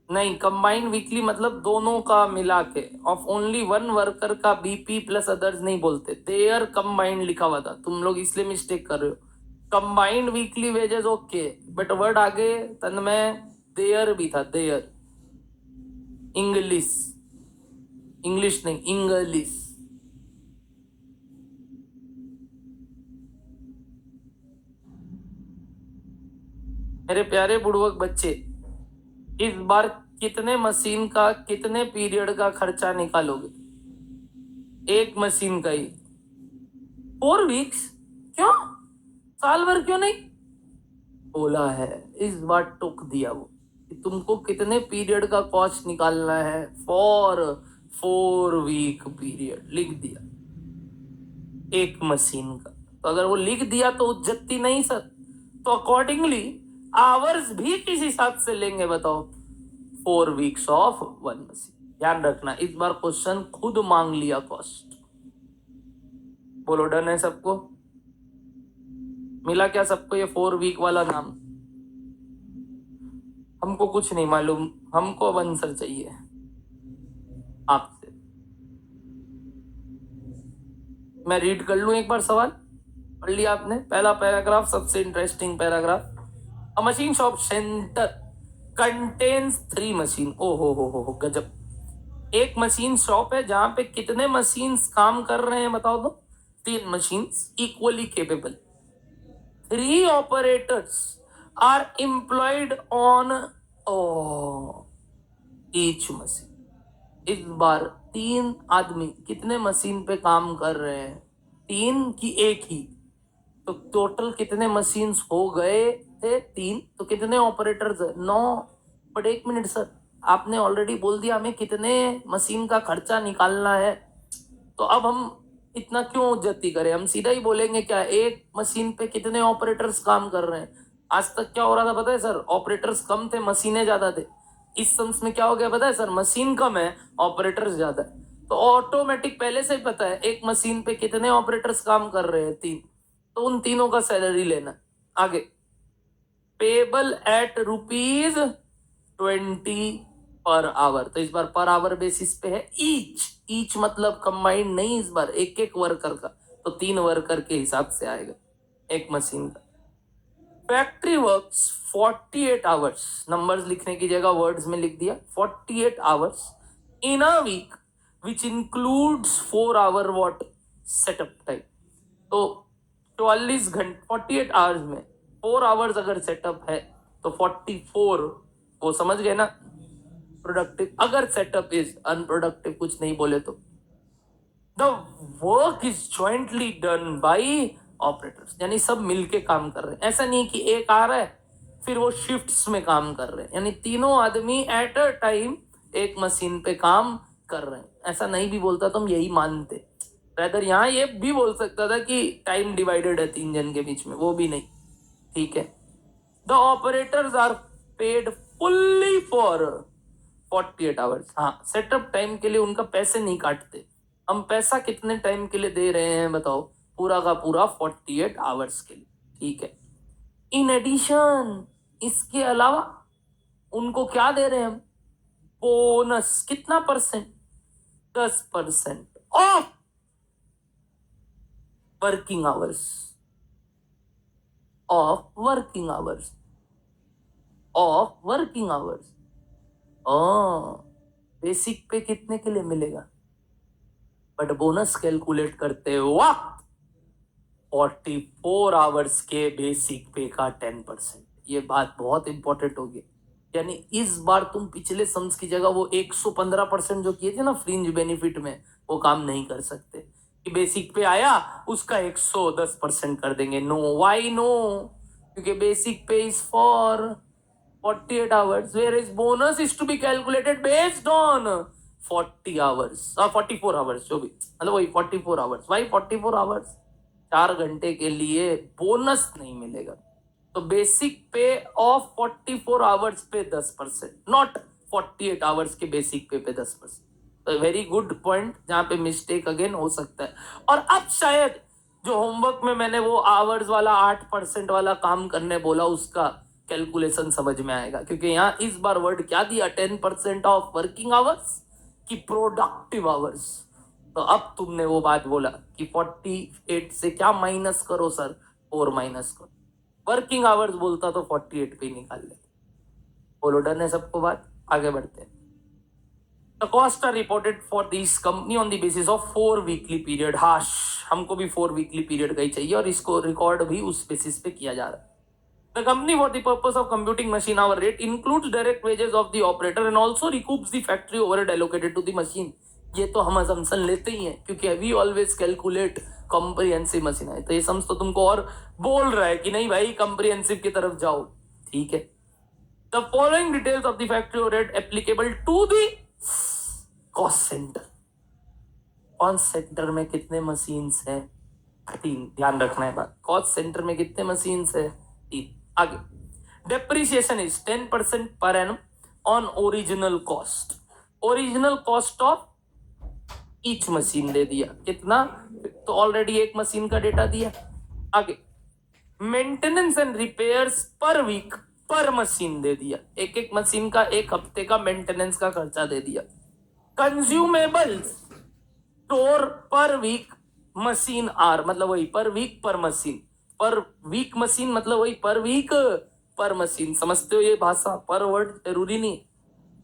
नहीं, कंबाइंड वीकली मतलब दोनों का मिला के, ऑफ ओनली वन वर्कर का बीपी प्लस अदर्स नहीं बोलते, देयर कंबाइंड लिखा हुआ था, तुम लोग इसलिए मिस्टेक कर रहे हो। Combined weekly wages okay, but word आगे तन्मय देयर भी था, देयर, इंग्लिश, इंग्लिश नहीं इंग्लिश। मेरे प्यारे बुड़वक बच्चे, इस बार कितने मशीन का कितने पीरियड का खर्चा निकालोगे, एक मशीन का ही 4 वीक्स, क्यों, साल भर क्यों नहीं बोला है, इस बार टोक दिया वो कि तुमको कितने पीरियड का कॉस्ट निकालना है, फॉर 4 वीक पीरियड लिख दिया एक मशीन का, तो अगर वो लिख दिया तो उज्जती नहीं सर, तो अकॉर्डिंगली आवर्स भी किस हिसाब से लेंगे बताओ, 4 वीक्स ऑफ वन मशीन, ध्यान रखना इस बार क्वेश्चन खुद मांग लिया कॉस्ट। बोलो डन है सबको, मिला क्या सबको ये 4 वीक वाला नाम? हमको कुछ नहीं मालूम, हमको अब आंसर चाहिए आपसे। मैं रीड कर लूं एक बार सवाल? पढ़ लिया आपने? पहला पैराग्राफ सबसे interesting paragraph. A machine shop centre contains 3 machine. ओ हो गजब। एक मशीन शॉप है जहां पे कितने मशीन्स काम कर रहे हैं बताओ तो? 3 machines equally capable. 3 operators are employed on each machine. इस बार 3 आदमी कितने मशीन पे काम कर रहे हैं? 3 की एक ही? तो टोटल कितने मशीन्स हो गए थे? 3। तो कितने ऑपरेटर्स है? 9। बट एक मिनट सर, आपने ऑलरेडी बोल दिया हमें कितने मशीन का खर्चा निकालना है, तो अब हम इतना क्यों जल्दी करें? हम सीधा ही बोलेंगे क्या, एक मशीन पे कितने ऑपरेटर्स काम कर रहे हैं। आज तक क्या हो रहा था पता है सर? ऑपरेटर्स कम थे, मशीनें ज्यादा थे। इस सेंस में क्या हो गया पता है सर? मशीन कम है, ऑपरेटर्स ज्यादा है। तो ऑटोमेटिक पहले से ही पता है एक मशीन पे कितने ऑपरेटर्स काम कर रहे हैं, 3। तो उन तीनों का सैलरी लेना। आगे, पेबल एट ₹20 पर आवर। तो इस बार पर आवर बेसिस पे है। ईच मतलब कंबाइंड नहीं, इस बार एक एक वर्कर का। तो 3 वर्कर के हिसाब से आएगा एक मशीन का। Factory works 48 hours. नंबर्स लिखने की जगह वर्ड्स में लिख दिया 48 hours in a week which includes 4 hour what setup time. तो 44 घंटे 48 आवर्स में 4 आवर्स अगर सेटअप है तो 44, वो समझ गए ना, प्रोडक्टिव। अगर सेटअप इज अनप्रोडक्टिव, कुछ नहीं बोले तो the work is jointly done by operators, यानी सब मिलके काम कर रहे हैं। ऐसा नहीं कि एक आ रहा है फिर वो शिफ्ट्स में काम कर रहे हैं, यानी तीनों आदमी एट अ टाइम एक मशीन पे काम कर रहे हैं। ऐसा नहीं भी बोलता तो हम यही मानते। रेदर यहाँ ये भी बोल सकता था कि टाइम डिवाइडेड है 3 जन के बीच में, वो भी नहीं। ठीक है, the operators are paid fully for 48 hours. हाँ, सेटअप टाइम के लिए उनका पैसे नहीं काटते। हम पैसा कितने टाइम के लिए दे रहे हैं बताओ? पूरा का पूरा 48 आवर्स के लिए। ठीक है, इन एडिशन, इसके अलावा उनको क्या दे रहे हैं हम? बोनस। कितना percent? 10% of working hours. Of working hours. Of working hours. Basic पे कितने के लिए मिलेगा? बट बोनस कैलकुलेट करते वक्त 44 आवर्स के बेसिक पे का 10%। ये बात बहुत इंपॉर्टेंट होगी। यानी इस बार तुम पिछले सम्स की जगह वो 115% जो किए थे ना फ्रिंज बेनिफिट में, वो काम नहीं कर सकते कि बेसिक पे आया उसका 110% कर देंगे। No, why no? क्योंकि basic pay is for 48 hours, whereas bonus is to be calculated based on 40 hours, 44 hours, जो भी मतलब वही 44 hours। भाई 44 hours, 4 घंटे के लिए बोनस नहीं मिलेगा। तो बेसिक पे ऑफ 44 आवर्स पे 10%, नॉट 48 आवर्स के बेसिक पे 10%। तो वेरी गुड पॉइंट, जहां पे मिस्टेक अगेन हो सकता है। और अब शायद जो होमवर्क में मैंने वो आवर्स वाला 8% वाला काम करने बोला, उसका कैलकुलेशन समझ में आएगा। क्योंकि यहाँ इस बार वर्ड क्या दिया? 10% ऑफ वर्किंग आवर्स की प्रोडक्टिव आवर्स। तो अब तुमने वो बात बोला कि 48 से क्या माइनस करो सर? 4 माइनस करो। वर्किंग आवर्स बोलता तो 48 पे निकाल ले। बोलो डन है सबको बात? आगे बढ़ते हैं। The costs are reported for this company on the basis of 4 weekly period। हाश, हमको भी 4 weekly period का ही चाहिए और इसको रिकॉर्ड भी उस बेसिस पे किया जा रहा है। The company, for the purpose of computing machine hour rate, includes direct wages of the operator and also recoups the factory overhead allocated to the machine। ये तो हम assumption लेते ही हैं क्योंकि we always calculate comprehensive machine है। तो ये sums तो तुमको और बोल रहा है कि नहीं भाई comprehensive की तरफ जाओ। ठीक है, the following details of the factory overhead applicable to the cost center। Cost centre में कितने मशीन्स हैं? 3। ध्यान रखना है बात, कॉस्ट सेंटर में कितने मशीन्स है? 3। आगे, depreciation is 10% per annum on original cost. Original cost of each machine दे दिया कितना? तो ऑलरेडी एक मशीन का डेटा दिया। आगे, maintenance and repairs per week per machine दे दिया, एक एक मशीन का एक हफ्ते का मेंटेनेंस का खर्चा दे दिया। Consumables store per week machine are, मतलब वही पर वीक पर मशीन, पर वीक मशीन मतलब वही पर वीक पर मशीन। समझते हो ये भाषा? पर वर्ड जरूरी नहीं।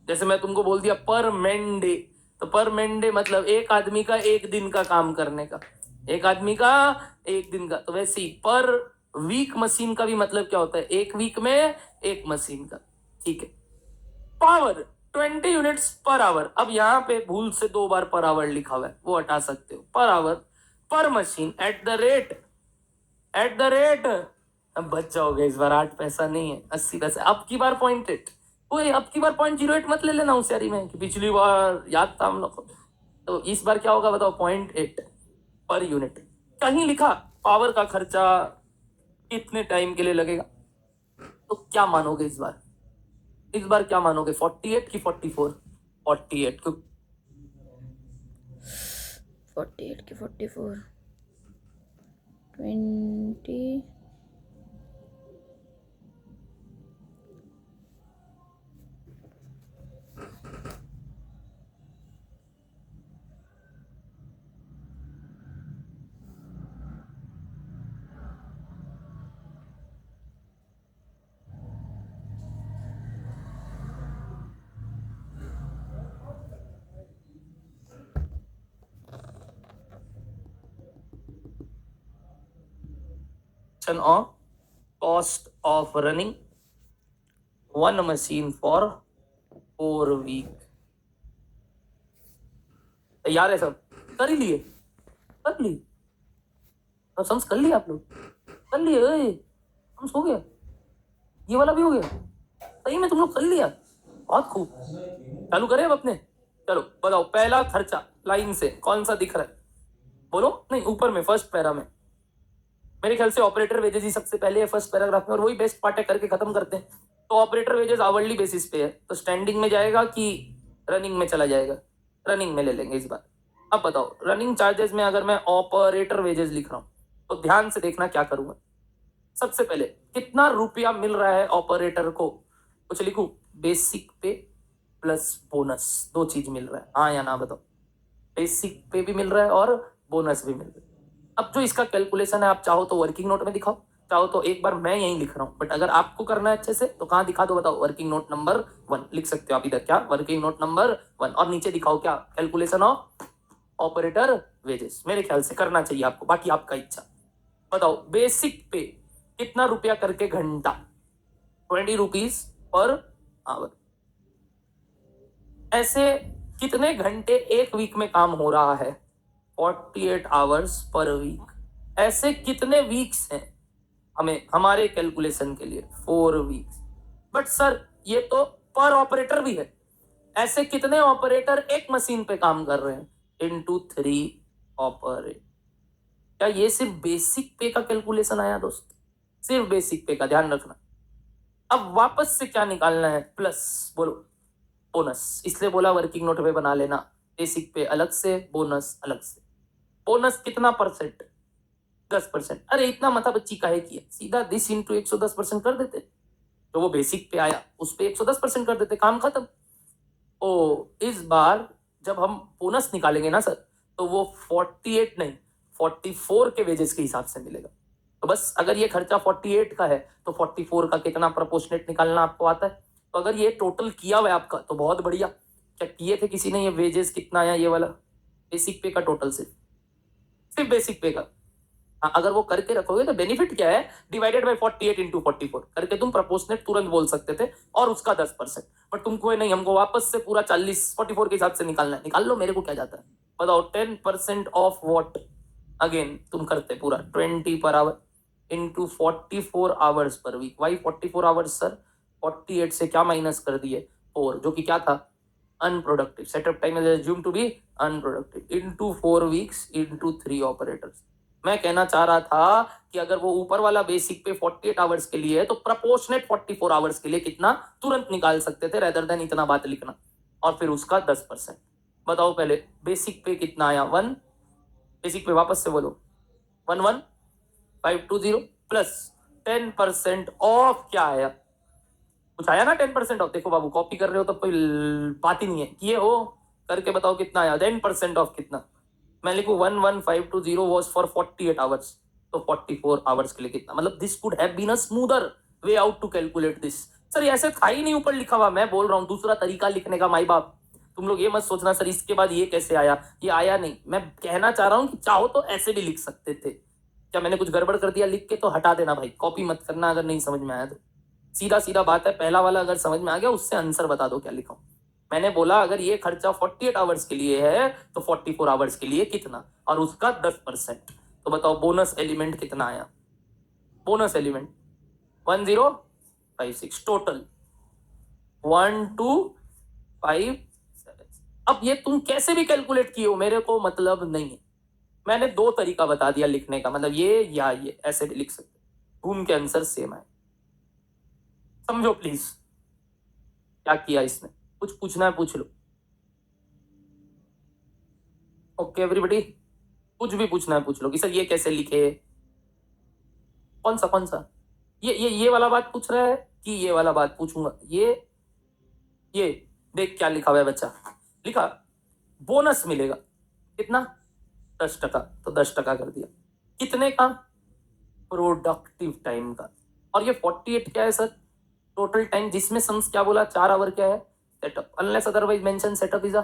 जैसे मैं तुमको बोल दिया पर मैन डे, तो पर मैन डे मतलब एक आदमी का एक दिन का काम करने का, एक आदमी का एक दिन का। तो वैसे ही पर वीक मशीन का भी मतलब क्या होता है? एक वीक में एक मशीन का। ठीक है। Power 20 units per hour. अब यहाँ पे भूल से 2 बार पर आवर लिखा हुआ है, वो हटा सकते हो। पर आवर पर मशीन एट द रेट। अब बच जाओगे इस बार, 8 पैसा नहीं है 80 पैसा। अब की बार 0.8, ओए अब की बार 0.08 मत ले लेना होशियारी में कि पिछली बार याद था हम लोग को। तो इस बार क्या होगा बताओ? 0.8 पर यूनिट। कहीं लिखा पावर का खर्चा कितने टाइम के लिए लगेगा, तो क्या मानोगे इस बार? इस बार क्या मानोगे? 48 की 44? 48 क्यों? 48 की 44 20 of cost of running one machine for 4 week। तैयार है सब? कर ही लिए? कर लिए? तो सम्स कर लिए आप लोग? कर लिए? ओए सम्स हो गया, ये वाला भी हो गया? सही में तुम लोग कर लिया? बहुत खूब। चालू करें अब अपने? चलो बताओ, पहला खर्चा लाइन से कौन सा दिख रहा है? बोलो। नहीं, ऊपर में फर्स्ट पैरा में मेरे ख्याल से ऑपरेटर वेजेस ही सबसे पहले है फर्स्ट पैराग्राफ में, और वही बेस्ट पार्ट है, करके खत्म करते हैं। तो ऑपरेटर वेजेस आवरली बेसिस पे है, तो स्टैंडिंग में जाएगा कि रनिंग में चला जाएगा? रनिंग में ले लेंगे इस बार। अब बताओ, रनिंग चार्जेस में अगर मैं ऑपरेटर वेजेस लिख रहा हूं तो ध्यान से देखना क्या करूंगा। सबसे पहले कितना रुपया मिल रहा है ऑपरेटर को? कुछ लिखू? बेसिक पे प्लस बोनस, 2 चीज मिल रहा है, हाँ या ना बताओ? बेसिक पे भी मिल रहा है और बोनस भी मिल रहा है। अब जो इसका कैलकुलेशन है, आप चाहो तो वर्किंग नोट में दिखाओ, चाहो तो एक बार मैं यहीं लिख रहा हूं, बट अगर आपको करना है अच्छे से तो कहां दिखा दो बताओ? वर्किंग नोट नंबर 1 लिख सकते हो आप इधर। क्या वर्किंग नोट नंबर 1, और नीचे दिखाओ क्या? Calculation of operator wages. मेरे ख्याल से करना चाहिए आपको, बाकी आपका इच्छा। बताओ बेसिक पे कितना रुपया करके घंटा? 20 रुपीज पर आवर। ऐसे कितने घंटे एक वीक में काम हो रहा है? 48 आवर्स पर वीक। ऐसे कितने वीक्स हैं हमें हमारे कैलकुलेशन के लिए? 4 वीक्स। बट सर ये तो पर ऑपरेटर भी है, ऐसे कितने ऑपरेटर एक मशीन पे काम कर रहे हैं? Into 3 operate. क्या ये सिर्फ बेसिक पे का कैलकुलेशन आया दोस्त? सिर्फ बेसिक पे का, ध्यान रखना। अब वापस से क्या निकालना है? प्लस बोलो बोनस। इसलिए बोला वर्किंग नोट पे बना लेना, बेसिक पे अलग से, बोनस अलग से। बोनस कितना परसेंट? 10%। अरे इतना माथा बच्ची काहे की है? सीधा 10 इंटू 110% कर देते, तो वो बेसिक पे आया उस पे 110% कर देते, काम खत्म। ओ इस बार जब हम बोनस निकालेंगे ना सर, तो वो 48 नहीं 44 के वेजेस के हिसाब से मिलेगा। तो बस अगर ये खर्चा 48 का है तो 44 का कितना प्रोपोर्शनेट निकालना आपको आता है? तो अगर ये टोटल किया हुआ है आपका तो बहुत बढ़िया। क्या किए थे किसी ने ये वेजेस कितना आया ये वाला? बेसिक पे का टोटल सिर्फ बेसिक पे का। हाँ, अगर वो करके रखोगे तो बेनिफिट क्या है? डिवाइडेड बाई 48 इंटू 44 करके तुम प्रोपोर्शनेट तुरंत बोल सकते थे, और उसका 10%। बट तुमको नहीं, हमको वापस से पूरा 44 के हिसाब से निकालना है। निकाल लो, मेरे को क्या जाता है। बताओ 10% ऑफ वॉट? अगेन तुम करते पूरा 20 per hour into 44 hours per week. Why 44 hours sir? 48 से क्या माइनस कर दिए? 4, जो कि क्या था? Unproductive. Setup time is assume to be unproductive, into 4 weeks into 3 operators. मैं कहना चाह रहा था कि अगर वो ऊपर वाला बेसिक पे 48 आवर्स के लिए है तो प्रोपोर्शनेट 44 आवर्स के लिए कितना तुरंत निकाल सकते थे, रेदर देन इतना बात लिखना, और फिर उसका 10%। बताओ पहले बेसिक पे कितना आया? 1। बेसिक पे वापस से बोलो 11520 प्लस 10% ऑफ क्या आया, कुछ आया ना 10% ऑफ। देखो बाबू कॉपी कर रहे हो तो कोई बात ही नहीं है, किए हो करके बताओ कितना आया। 10% ऑफ कितना, मैं लिखूं 11520 वॉज फॉर 48 आवर्स, तो 44 आवर्स के लिए कितना, मतलब this could have been a smoother way out to calculate this. Sir ऐसे था ही नहीं ऊपर लिखा हुआ, मैं बोल रहा हूँ दूसरा तरीका लिखने का। माई बाप तुम लोग ये मत सोचना सर इसके बाद ये कैसे आया, ये आया नहीं। मैं कहना चाह रहा हूँ कि चाहो तो ऐसे भी लिख सकते थे। क्या मैंने कुछ गड़बड़ कर दिया लिख के तो हटा देना भाई, कॉपी मत करना अगर नहीं समझ में आया तो। सीधा सीधा बात है, पहला वाला अगर समझ में आ गया उससे आंसर बता दो क्या लिखा हूं। मैंने बोला अगर ये खर्चा 48 आवर्स के लिए है तो 44 आवर्स के लिए कितना, और उसका 10%। तो बताओ बोनस एलिमेंट कितना आया, बोनस एलिमेंट 1056 टोटल 1257। अब ये तुम कैसे भी कैलकुलेट किए हो मेरे को मतलब नहीं है, मैंने दो तरीका बता दिया लिखने का, मतलब ये या ये ऐसे भी लिख सकते, घूम के आंसर सेम आए। समझो प्लीज क्या किया इसने, कुछ पूछना है पूछ लो। ओके एवरीबॉडी, कुछ भी पूछना है पूछ लो कि सर ये कैसे लिखे, कौन सा ये वाला बात पूछ रहा है कि ये वाला बात पूछूंगा। ये देख क्या लिखा हुआ है बच्चा, लिखा बोनस मिलेगा कितना 10%, तो 10% कर दिया, कितने का, प्रोडक्टिव टाइम का। और ये 48 क्या है सर, टोटल टाइम, जिसमें सम्स क्या बोला 4 आवर क्या है setup, unless otherwise mention setup is a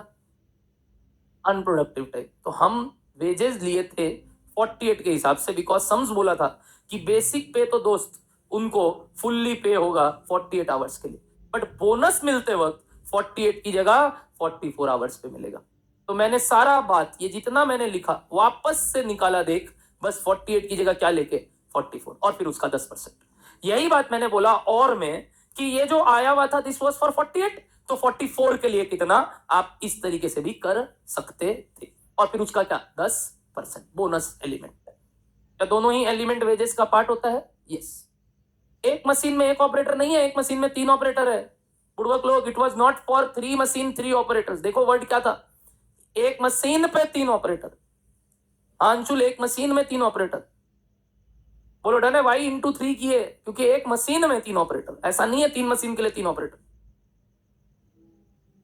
unproductive time. तो हम वेजेस लिए थे 48 के हिसाब से, बिकॉज सम्स बोला था कि बेसिक पे तो दोस्त उनको फुल्ली पे होगा 48 आवर्स के लिए, बट बोनस मिलते वक्त 48 की जगह 44 आवर्स पे मिलेगा। तो मैंने सारा बात ये जितना मैंने लिखा वापस से निकाला, देख बस 48 की जगह क्या लेके 44 और फिर उसका 10%। यही बात मैंने बोला और में कि ये जो आया हुआ था दिस वाज फॉर 48, तो 44 के लिए कितना आप इस तरीके से भी कर सकते थे, और फिर उसका क्या 10% बोनस एलिमेंट। क्या दोनों ही एलिमेंट वेजेस का पार्ट होता है? यस। एक मशीन में एक ऑपरेटर नहीं है, एक मशीन में 3 ऑपरेटर है। पूर्वक लोग, it was not for 3 machine 3 operators. देखो वर्ड क्या था, एक मशीन पे 3 ऑपरेटर। अंशुल एक मशीन में 3 ऑपरेटर, बोलो डन है वाई इंटू 3 की है, क्योंकि एक मशीन में 3 ऑपरेटर, ऐसा नहीं है 3 मशीन के लिए 3 ऑपरेटर।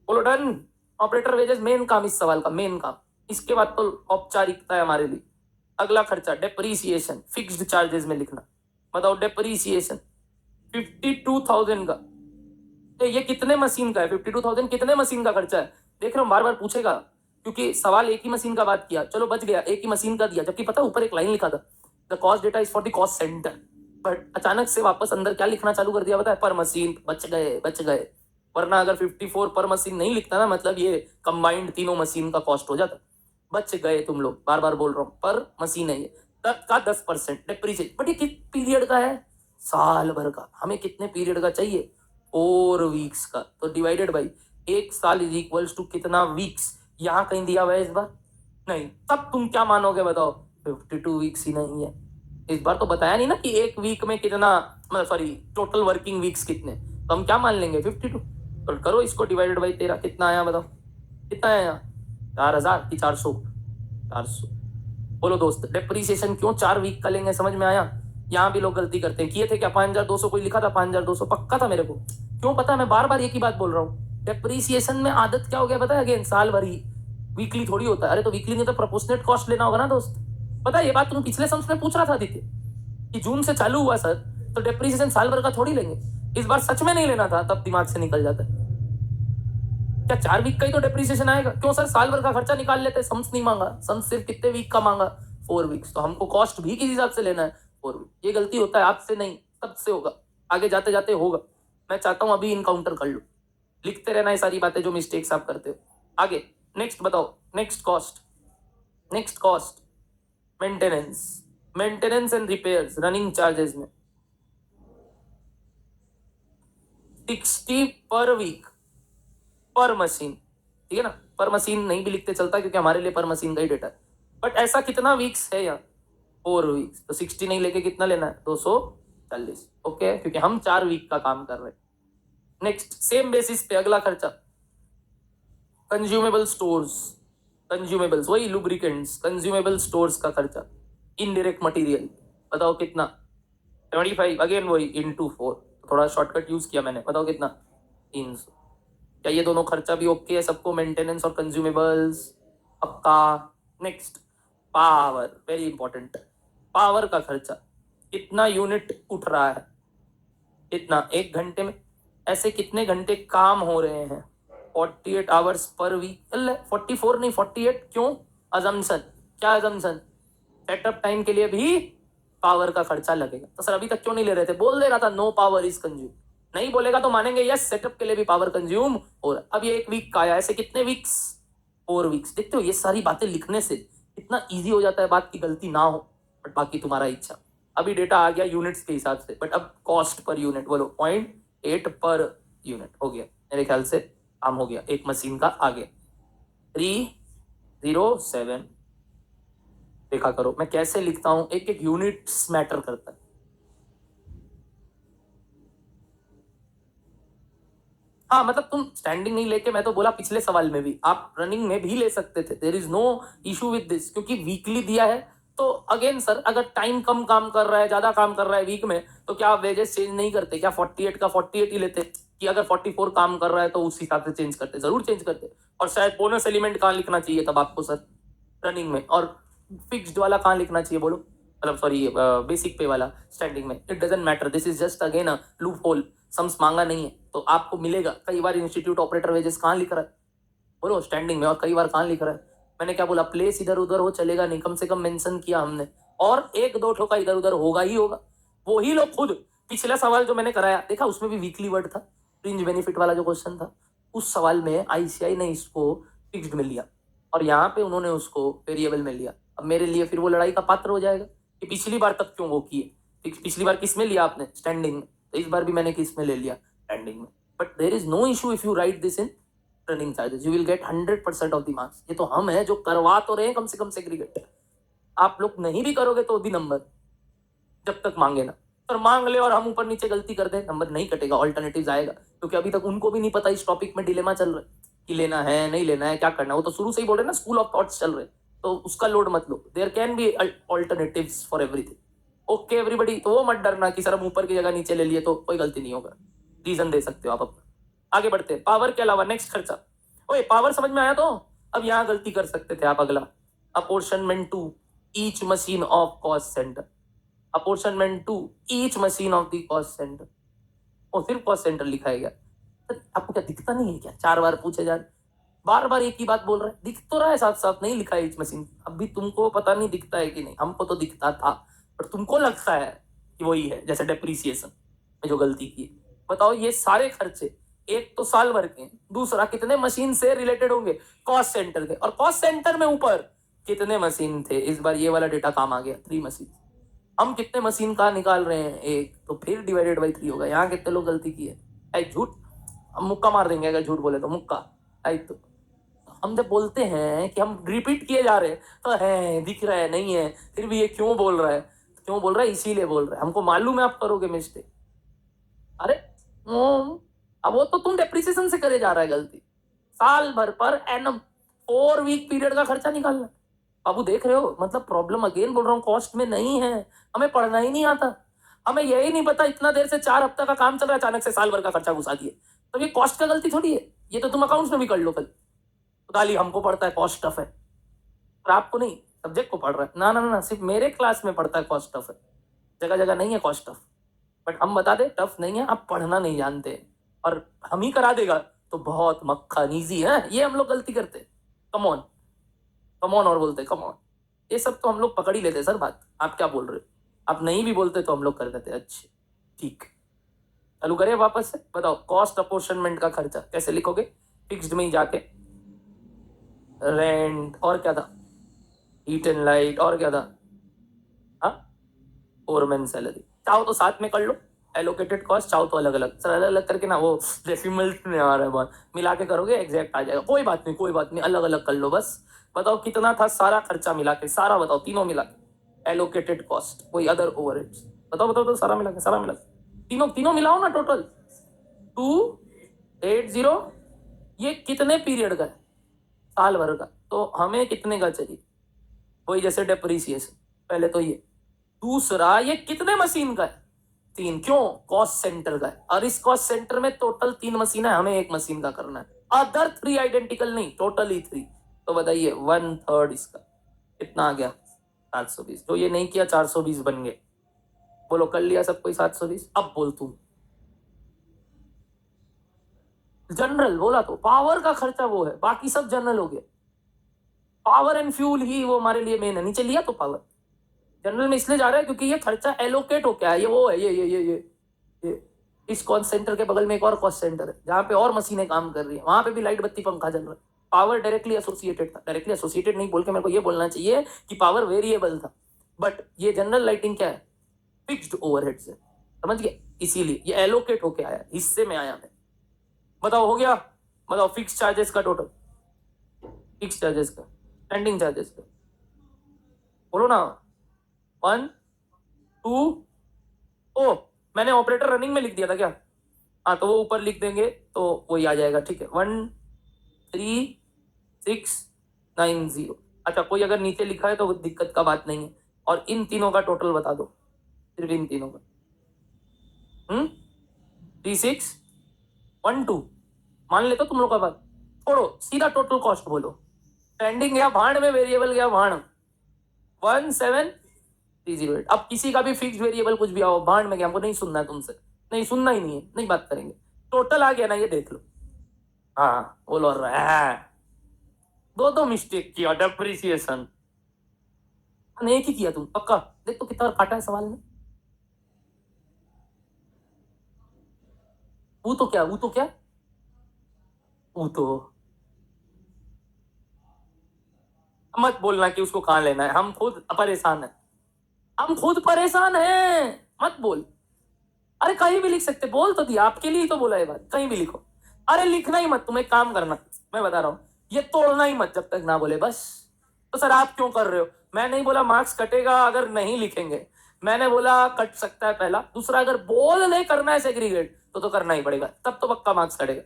बोलो डन। ऑपरेटर वेजेस मेन काम इस सवाल का, मेन काम। इसके बाद तो औपचारिकता है हमारे लिए। अगला खर्चा डेप्रीसिएशन, फिक्स्ड चार्जेस में लिखना। बताओ डेप्रीसिएशन 52,000 का, तो ये कितने मशीन का है, 52,000 कितने मशीन का खर्चा है। देख रहे हो बार बार पूछेगा, क्योंकि सवाल एक ही मशीन का बात किया, चलो बच गया, एक ही मशीन का दिया, जबकि पता ऊपर एक लाइन लिखा था the cost data is for the cost centre, but अचानक से वापस अंदर क्या लिखना चालू कर दिया, बताए पर मशीन। बच गए, वरना अगर 54 पर मशीन नहीं लिखता ना, मतलब ये कंबाइंड तीनों मशीन का कॉस्ट हो जाता। बच गए तुम लोग, बार बार बोल रहा हूँ, पर मशीन है ये का 10% डेप्रीशिएट। बट ये किस पीरियड का है, साल भर का। हमें कितने पीरियड का चाहिए, 4 वीक्स का, तो डिवाइडेड बाई एक साल इज इक्वल्स टू कितना वीक्स, यहाँ कहीं दिया हुआ है इस बार नहीं। तब तुम क्या मानोगे बताओ, 52 वीक्स ही नहीं है। इस बार तो बताया नहीं ना कि एक वीक में कितना, मतलब सॉरी टोटल वर्किंग वीक्स कितने, तो हम क्या मान लेंगे 52। तो करो इसको डिवाइडेड बाई 13, कितना आया बताओ, कितना आया 4,000 की 400। बोलो दोस्त डेप्रीसिएशन क्यों 4 वीक का लेंगे, समझ में आया। यहाँ भी लोग गलती करते हैं, किए थे क्या 5,200, कोई लिखा था 5,200 पक्का था मेरे को, क्यों पता, मैं बार बार एक ही बात बोल रहा हूँ। डेप्रीसिएशन में आदत क्या हो गया पता है, अगेन साल भर ही, वीकली थोड़ी होता है। अरे तो वीकली नहीं तो प्रोपोर्शनेट कॉस्ट लेना होगा ना दोस्त। पता है ये बात तुम पिछले सम्स में पूछ रहा था आदित्य कि जून से चालू हुआ सर, तो डेप्रीसिएशन साल भर का थोड़ी लेंगे, इस बार सच में नहीं लेना था, तब दिमाग से निकल जाता है। क्या 4 वीक का ही तो डेप्रीसिएशन आएगा, क्यों सर साल भर का खर्चा निकाल लेते, सम्स नहीं मांगा, सम्स सिर्फ कितने वीक का मांगा 4 वीक्स, तो हमको कॉस्ट भी किस हिसाब से लेना है 4 वीक। ये गलती होता है, आपसे नहीं सबसे होगा, आगे जाते जाते होगा। मैं चाहता हूं अभी इनकाउंटर कर लो, लिखते रहना ये सारी बातें जो मिस्टेक्स आप करते हो। आगे नेक्स्ट बताओ, next cost maintenance and repairs running charges में 60 पर वीक पर मशीन, ठीक है ना। पर मशीन नहीं भी लिखते चलता, क्योंकि हमारे लिए पर मशीन का ही डेटा है, बट ऐसा कितना वीक्स है यहाँ 4 वीक्स, तो 60 नहीं लेके कितना लेना है 240। ओके, क्योंकि हम 4 वीक का काम कर रहे हैं। नेक्स्ट सेम बेसिस पे अगला खर्चा कंज्यूमेबल स्टोर्स, कंज्यूमेबल्स वही लुब्रिकेंट्स, कंज्यूमेबल स्टोर्स का खर्चा, इनडायरेक्ट मटेरियल बताओ कितना 75 अगेन वही इंटू 4, थोड़ा शॉर्टकट यूज किया मैंने, बताओ कितना 300। क्या ये दोनों खर्चा भी ओके है सबको, मेंटेनेंस और कंज्यूमेबल्स पक्का। Next power, very important, power का खर्चा कितना यूनिट उठ रहा है, इतना एक घंटे में, ऐसे कितने घंटे काम हो रहे हैं, 48 आवर्स पर वीक, 44 नहीं 48, क्यों, अजम्पशन, क्या अजम्पशन, सेटअप टाइम के लिए भी पावर का खर्चा लगेगा। तो सर अभी तक क्यों नहीं ले रहे थे, बोल दे रहा था नो पावर इज कंज्यूम, नहीं बोलेगा तो मानेंगे यस सेटअप के लिए भी पावर कंज्यूम हो रहा है। अब ये एक वीक का आया, ऐसे कितने वीक्स, 4 वीक्स। देखते हो ये सारी बातें लिखने से इतना ईजी हो जाता है, बात की गलती ना हो, बट बाकी तुम्हारा इच्छा। अभी डेटा आ गया यूनिट्स के हिसाब से, बट अब कॉस्ट पर यूनिट बोलो, 0.8 पर यूनिट हो गया, मेरे ख्याल से काम हो गया, एक मशीन का आ गया। 307 देखा करो मैं कैसे लिखता हूं, एक एक यूनिट्स मैटर करता है। हाँ मतलब तुम स्टैंडिंग नहीं लेके, मैं तो बोला पिछले सवाल में भी आप रनिंग में भी ले सकते थे, there is no issue with this, क्योंकि वीकली दिया है। तो अगेन सर अगर टाइम कम काम कर रहा है, ज्यादा काम कर रहा है वीक में, तो क्या आप वेजेस चेंज नहीं करते, क्या 48 का 48 ही लेते, कि अगर 44 काम कर रहा है तो उस हिसाब से चेंज करते, जरूर चेंज करते। और शायद बोनस एलिमेंट कहाँ लिखना चाहिए तब आपको सर रनिंग में, और फिक्स्ड वाला कहाँ लिखना चाहिए बोलो, मतलब सॉरी बेसिक पे वाला स्टैंडिंग में, it doesn't matter, this is just again a loop hole, sums मांगा नहीं है तो आपको मिलेगा। कई बार इंस्टीट्यूट ऑपरेटर वेजेस कहाँ लिख रहा है बोलो स्टैंडिंग में, और कई बार कहाँ लिख रहा है, मैंने क्या बोला, प्लेस इधर उधर हो चलेगा नहीं, कम से कम मेंशन किया हमने, और एक दो ठोका इधर उधर होगा ही होगा। वो ही लोग खुद, पिछला सवाल जो मैंने कराया देखा उसमें भी वीकली वर्ड था, फ्रिंज बेनिफिट वाला जो क्वेश्चन था, उस सवाल में आईसीआई ने इसको फिक्स्ड में लिया और यहाँ पे उन्होंने उसको वेरिएबल में लिया। अब मेरे लिए फिर वो लड़ाई का पात्र हो जाएगा कि पिछली बार तक क्यों वो किए, पिछली बार किस में लिया आपने, स्टैंडिंग में, तो इस बार भी मैंने किस में ले लिया, स्टैंडिंग में। But there is no issue if you write this in running charges, you will get 100% of the marks. ये तो हम है जो करवा तो रहे हैं कम से कम सेग्रीगेट, आप लोग नहीं भी करोगे तो भी नंबर, जब तक मांगे ना, पर मांग ले और हम ऊपर नीचे गलती कर दे नंबर नहीं कटेगा, ऑल्टरनेटिव्स आएगा, क्योंकि अभी तक उनको भी नहीं पता, इस टॉपिक में डिलेमा चल रहा है कि लेना है नहीं लेना है क्या करना है, वो तो शुरू से ही बोल रहे ना स्कूल ऑफ थॉट्स चल रहे, तो उसका लोड मत लो, there can be alternatives for everything, okay everybody. तो वो मत डरना कि सर हम ऊपर की जगह नीचे ले लिए तो कोई गलती नहीं होगा, रीजन दे सकते हो आप अपना। आगे बढ़ते हैं, पावर के अलावा नेक्स्ट खर्चा, ओए पावर समझ में आया, तो अब यहाँ गलती कर सकते थे आप, अगला apportionment to each machine of cost centre, apportionment to each machine of the cost centre, और सिर्फ कॉस्ट सेंटर लिखा है क्या, तो आपको क्या दिखता नहीं है क्या, 4 बार पूछे जा रहे, बार बार एक ही बात बोल रहे हैं, दिख तो रहा है साथ साथ, नहीं लिखा है ईच मशीन, अब भी तुमको पता नहीं दिखता है कि नहीं, हमको तो दिखता था, पर तुमको लगता है कि वही है, जैसे डेप्रीसिएशन में जो गलती की। बताओ ये सारे खर्चे, एक तो साल भर के, दूसरा कितने मशीन से रिलेटेड होंगे, कॉस्ट सेंटर के, और कॉस्ट सेंटर में ऊपर कितने मशीन थे, इस बार ये वाला डेटा काम आ गया, 3 मशीन। हम कितने मशीन का निकाल रहे हैं, एक, तो फिर डिवाइडेड बाई 3 होगा, यहाँ कितने लोग गलती की है, झूठ, हम मुक्का मार देंगे अगर झूठ बोले तो, मुक्का। तो हम जब बोलते हैं कि हम रिपीट किए जा रहे हैं तो है दिख रहा है नहीं है, फिर भी ये क्यों बोल रहा है, क्यों बोल रहा है, इसीलिए बोल रहा है, हमको मालूम है आप करोगे मिस्टेक। अरे अब वो तो तुम डेप्रिसिएशन से करे जा रहा है गलती, साल भर पर एनम 4 वीक पीरियड का खर्चा निकालना, बाबू देख रहे हो, मतलब प्रॉब्लम अगेन बोल रहा हूँ कॉस्ट में नहीं है, हमें पढ़ना ही नहीं आता, हमें यही नहीं पता इतना देर से 4 हफ्ता का काम चल रहा है, अचानक से साल भर का खर्चा घुसा दिए, तो ये कॉस्ट का गलती थोड़ी है, ये तो तुम अकाउंट्स में भी कर लो कल, गाली हमको पड़ता है कॉस्ट टफ है, पर आपको नहीं, सब्जेक्ट को पढ़ रहा है, ना ना ना, सिर्फ मेरे क्लास में पढ़ता है कॉस्ट टफ है, जगह जगह नहीं है कॉस्ट टफ, बट हम बता दे टफ नहीं है, आप पढ़ना नहीं जानते, और हम ही करा देगा तो बहुत मक्खन ईजी है, ये हम लोग गलती करते, कम ऑन और बोलते कम ऑन, ये सब तो हम लोग पकड़ ही लेते सर बात, आप क्या बोल रहे हो, आप नहीं भी बोलते तो हम लोग कर देते, अच्छे ठीक, चालू करें वापस से, बताओ कॉस्ट अपोर्शनमेंट का खर्चा कैसे लिखोगे, फिक्स्ड में ही जाके, रेंट और क्या था, हीट एंड लाइट और क्या था, हाँ फोरमैन सैलरी, चाहो तो साथ में कर लो, एलोकेटेड कॉस्ट चाहो तो अलग अलग, सर अलग अलग करके ना वो डेसिमल्स में आ रहा है बहुत, मिला के करोगे एग्जैक्ट आ जाएगा, कोई बात नहीं कोई बात नहीं, अलग अलग कर लो बस। बताओ कितना था सारा खर्चा मिला के, सारा बताओ, तीनों मिला के, एलोकेटेड कॉस्ट कोई अदर ओवरहेड्स, बताओ बताओ तो सारा मिला के, सारा मिला के, तीनों मिलाओ ना, टोटल 280, ये कितने पीरियड का है, साल भर का, तो हमें कितने का चाहिए, वही जैसे डेप्रीसिएशन, पहले तो ये, दूसरा ये कितने मशीन का है, 3 क्यों? कॉस्ट सेंटर का है, और इस कॉस्ट सेंटर में टोटल 3 मशीन है, हमें एक मशीन का करना है, अदर 3 आइडेंटिकल नहीं, टोटली 3। तो बताइए 1/3 इसका कितना आ गया? 720। जो ये नहीं किया 420 बन गए। बोलो कर लिया सब कोई 720? अब बोल तू। जनरल बोला तो पावर का खर्चा वो है, बाकी सब जनरल हो गया। पावर एंड फ्यूल ही वो हमारे लिए मेन है। नीचे लिया तो पावर जनरल में इसलिए जा रहा है क्योंकि ये खर्चा एलोकेट हो क्या है, ये वो है, ये इस कॉस्ट सेंटर के बगल में एक और कॉस्ट सेंटर है जहां पे और मशीनें काम कर रही है, वहां पे भी लाइट बत्ती पंखा चल रहा है। पावर डायरेक्टली एसोसिएटेड था, डायरेक्टली एसोसिएटेड नहीं बोल के मेरे को ये बोलना चाहिए कि पावर वेरिएबल था, बट ये जनरल लाइटिंग क्या है? फिक्स्ड ओवरहेड से, समझ गए? इसीलिए ये एलोकेट होके आया, हिस्से में आया है। बताओ हो गया? बताओ फिक्स चार्जेस का टोटल, फिक्स चार्जेस का, स्टैंडिंग चार्जेस का बोलो ना। 1 2 ओ मैंने ऑपरेटर रनिंग में लिख दिया था क्या? हाँ तो वो ऊपर लिख देंगे तो वही आ जाएगा, ठीक है। 13690। अच्छा कोई अगर नीचे लिखा है तो दिक्कत का बात नहीं है। और इन तीनों का टोटल बता दो, सिर्फ इन तीनों का। 3612 मान लेते हो तुम लोग का बात, छोड़ो सीधा टोटल कॉस्ट बोलो। स्टैंडिंग गया भाड़ में, वेरिएबल गया भाड़। 17308। अब किसी का भी फिक्स वेरिएबल कुछ भी आओ, भाड़ में गया, हमको नहीं सुनना है तुमसे, नहीं सुनना ही नहीं है, नहीं बात करेंगे। टोटल आ गया ना, ये देख लो। हाँ बोलो रहा, दो मिस्टेक किया, डेप्रिसिएशन एक ही किया तुम, पक्का। देख तो कितना काटा है सवाल में। वो तो क्या, वो तो क्या, वो तो मत बोलना कि उसको कहां लेना है, हम खुद परेशान है, हम खुद परेशान हैं, मत बोल। अरे कहीं भी लिख सकते, बोल तो दिया, आपके लिए ही तो बोला है बात, कहीं भी लिखो। अरे लिखना ही मत, तुम एक काम करना, मैं बता रहा हूं, ये तोड़ना ही मत जब तक ना बोले, बस। तो सर आप क्यों कर रहे हो? मैं नहीं बोला मार्क्स कटेगा अगर नहीं लिखेंगे, मैंने बोला कट सकता है पहला, दूसरा अगर बोल ले करना है सेग्रीगेट तो करना ही पड़ेगा, तब तो पक्का मार्क्स कटेगा।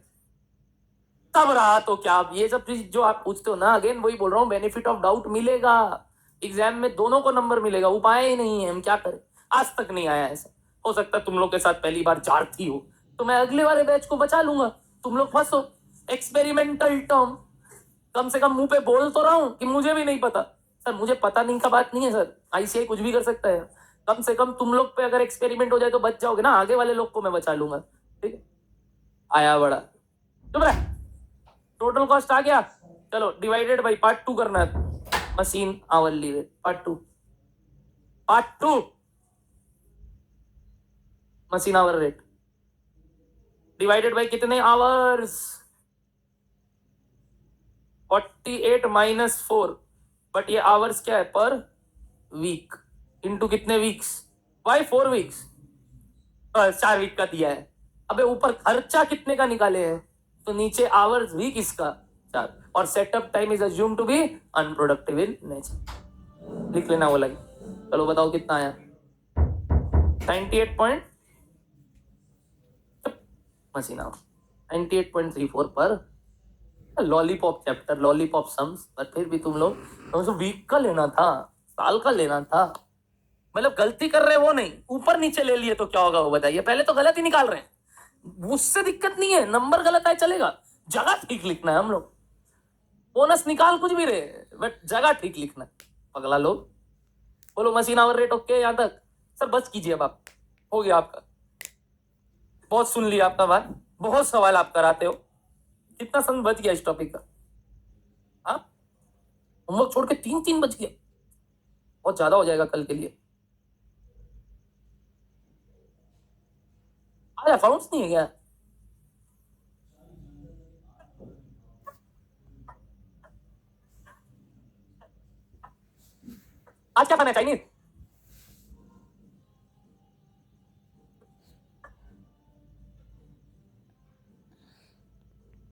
तब रहा तो क्या, ये सब चीज जो आप पूछते हो ना, अगेन वही बोल रहा हूँ, बेनिफिट ऑफ डाउट मिलेगा एग्जाम में, दोनों को नंबर मिलेगा, उपाय ही नहीं है, हम क्या करें। आज तक नहीं आया ऐसा, हो सकता है तुम लोग के साथ पहली बार जाती हो, तो मैं अगले वाले बैच को बचा लूंगा, तुम लोग फंसो। एक्सपेरिमेंटल टर्म, कम से कम मुंह पे बोल तो रहा हूं कि मुझे भी नहीं पता। सर मुझे पता नहीं का बात नहीं है सर, आईसीआई कुछ भी कर सकता है, कम से कम तुम लोग पे अगर एक्सपेरिमेंट हो जाए तो बच जाओगे ना, आगे वाले लोग को मैं बचा लूंगा, ठीक है। आया बड़ा, चुप रह। टोटल कॉस्ट आ गया, चलो डिवाइडेड बाई पार्ट 2 करना है, machine hourly rate part 2, part 2 machine hour rate divided by कितने आवर्स? 48 माइनस 4, बट ये आवर्स क्या है? पर वीक, इनटू कितने वीक्स? वाई 4 वीक्स, 4 वीक का दिया है। अबे ऊपर खर्चा कितने का निकाले हैं, तो नीचे आवर्स वीक इसका 4, और setup time is assume to be unproductive in nature, लिख लेना वो लाइन। चलो बताओ कितना आया? 98 मशीन आवर 98.34 पर लॉलीपॉप चैप्टर, लॉलीपॉप सम्स, पर फिर भी तुम लोग तो वीक का लेना था, साल का लेना था, मतलब गलती कर रहे वो नहीं, ऊपर नीचे ले लिए तो क्या होगा वो बताइए, पहले तो गलत ही निकाल रहे हैं, उससे दिक्कत नहीं है, नंबर गलत आए चलेगा, जगह ठीक लिखना है हम लोग, बोनस निकाल कुछ भी रहे, बट जगह ठीक लिखना है, अगला लोग। बोलो मशीन आवर रेट ओके यहां तक? सर बस कीजिए अब आप, हो गया आपका, बहुत सुन लिया आपका बात, बहुत सवाल आप कराते हो, कितना समय बच गया इस टॉपिक का? हाँ होमवर्क छोड़ के 3 बच गया, बहुत ज्यादा हो जाएगा कल के लिए। आज अकाउंट्स नहीं है क्या? आज क्या खाना है, चाइनीज?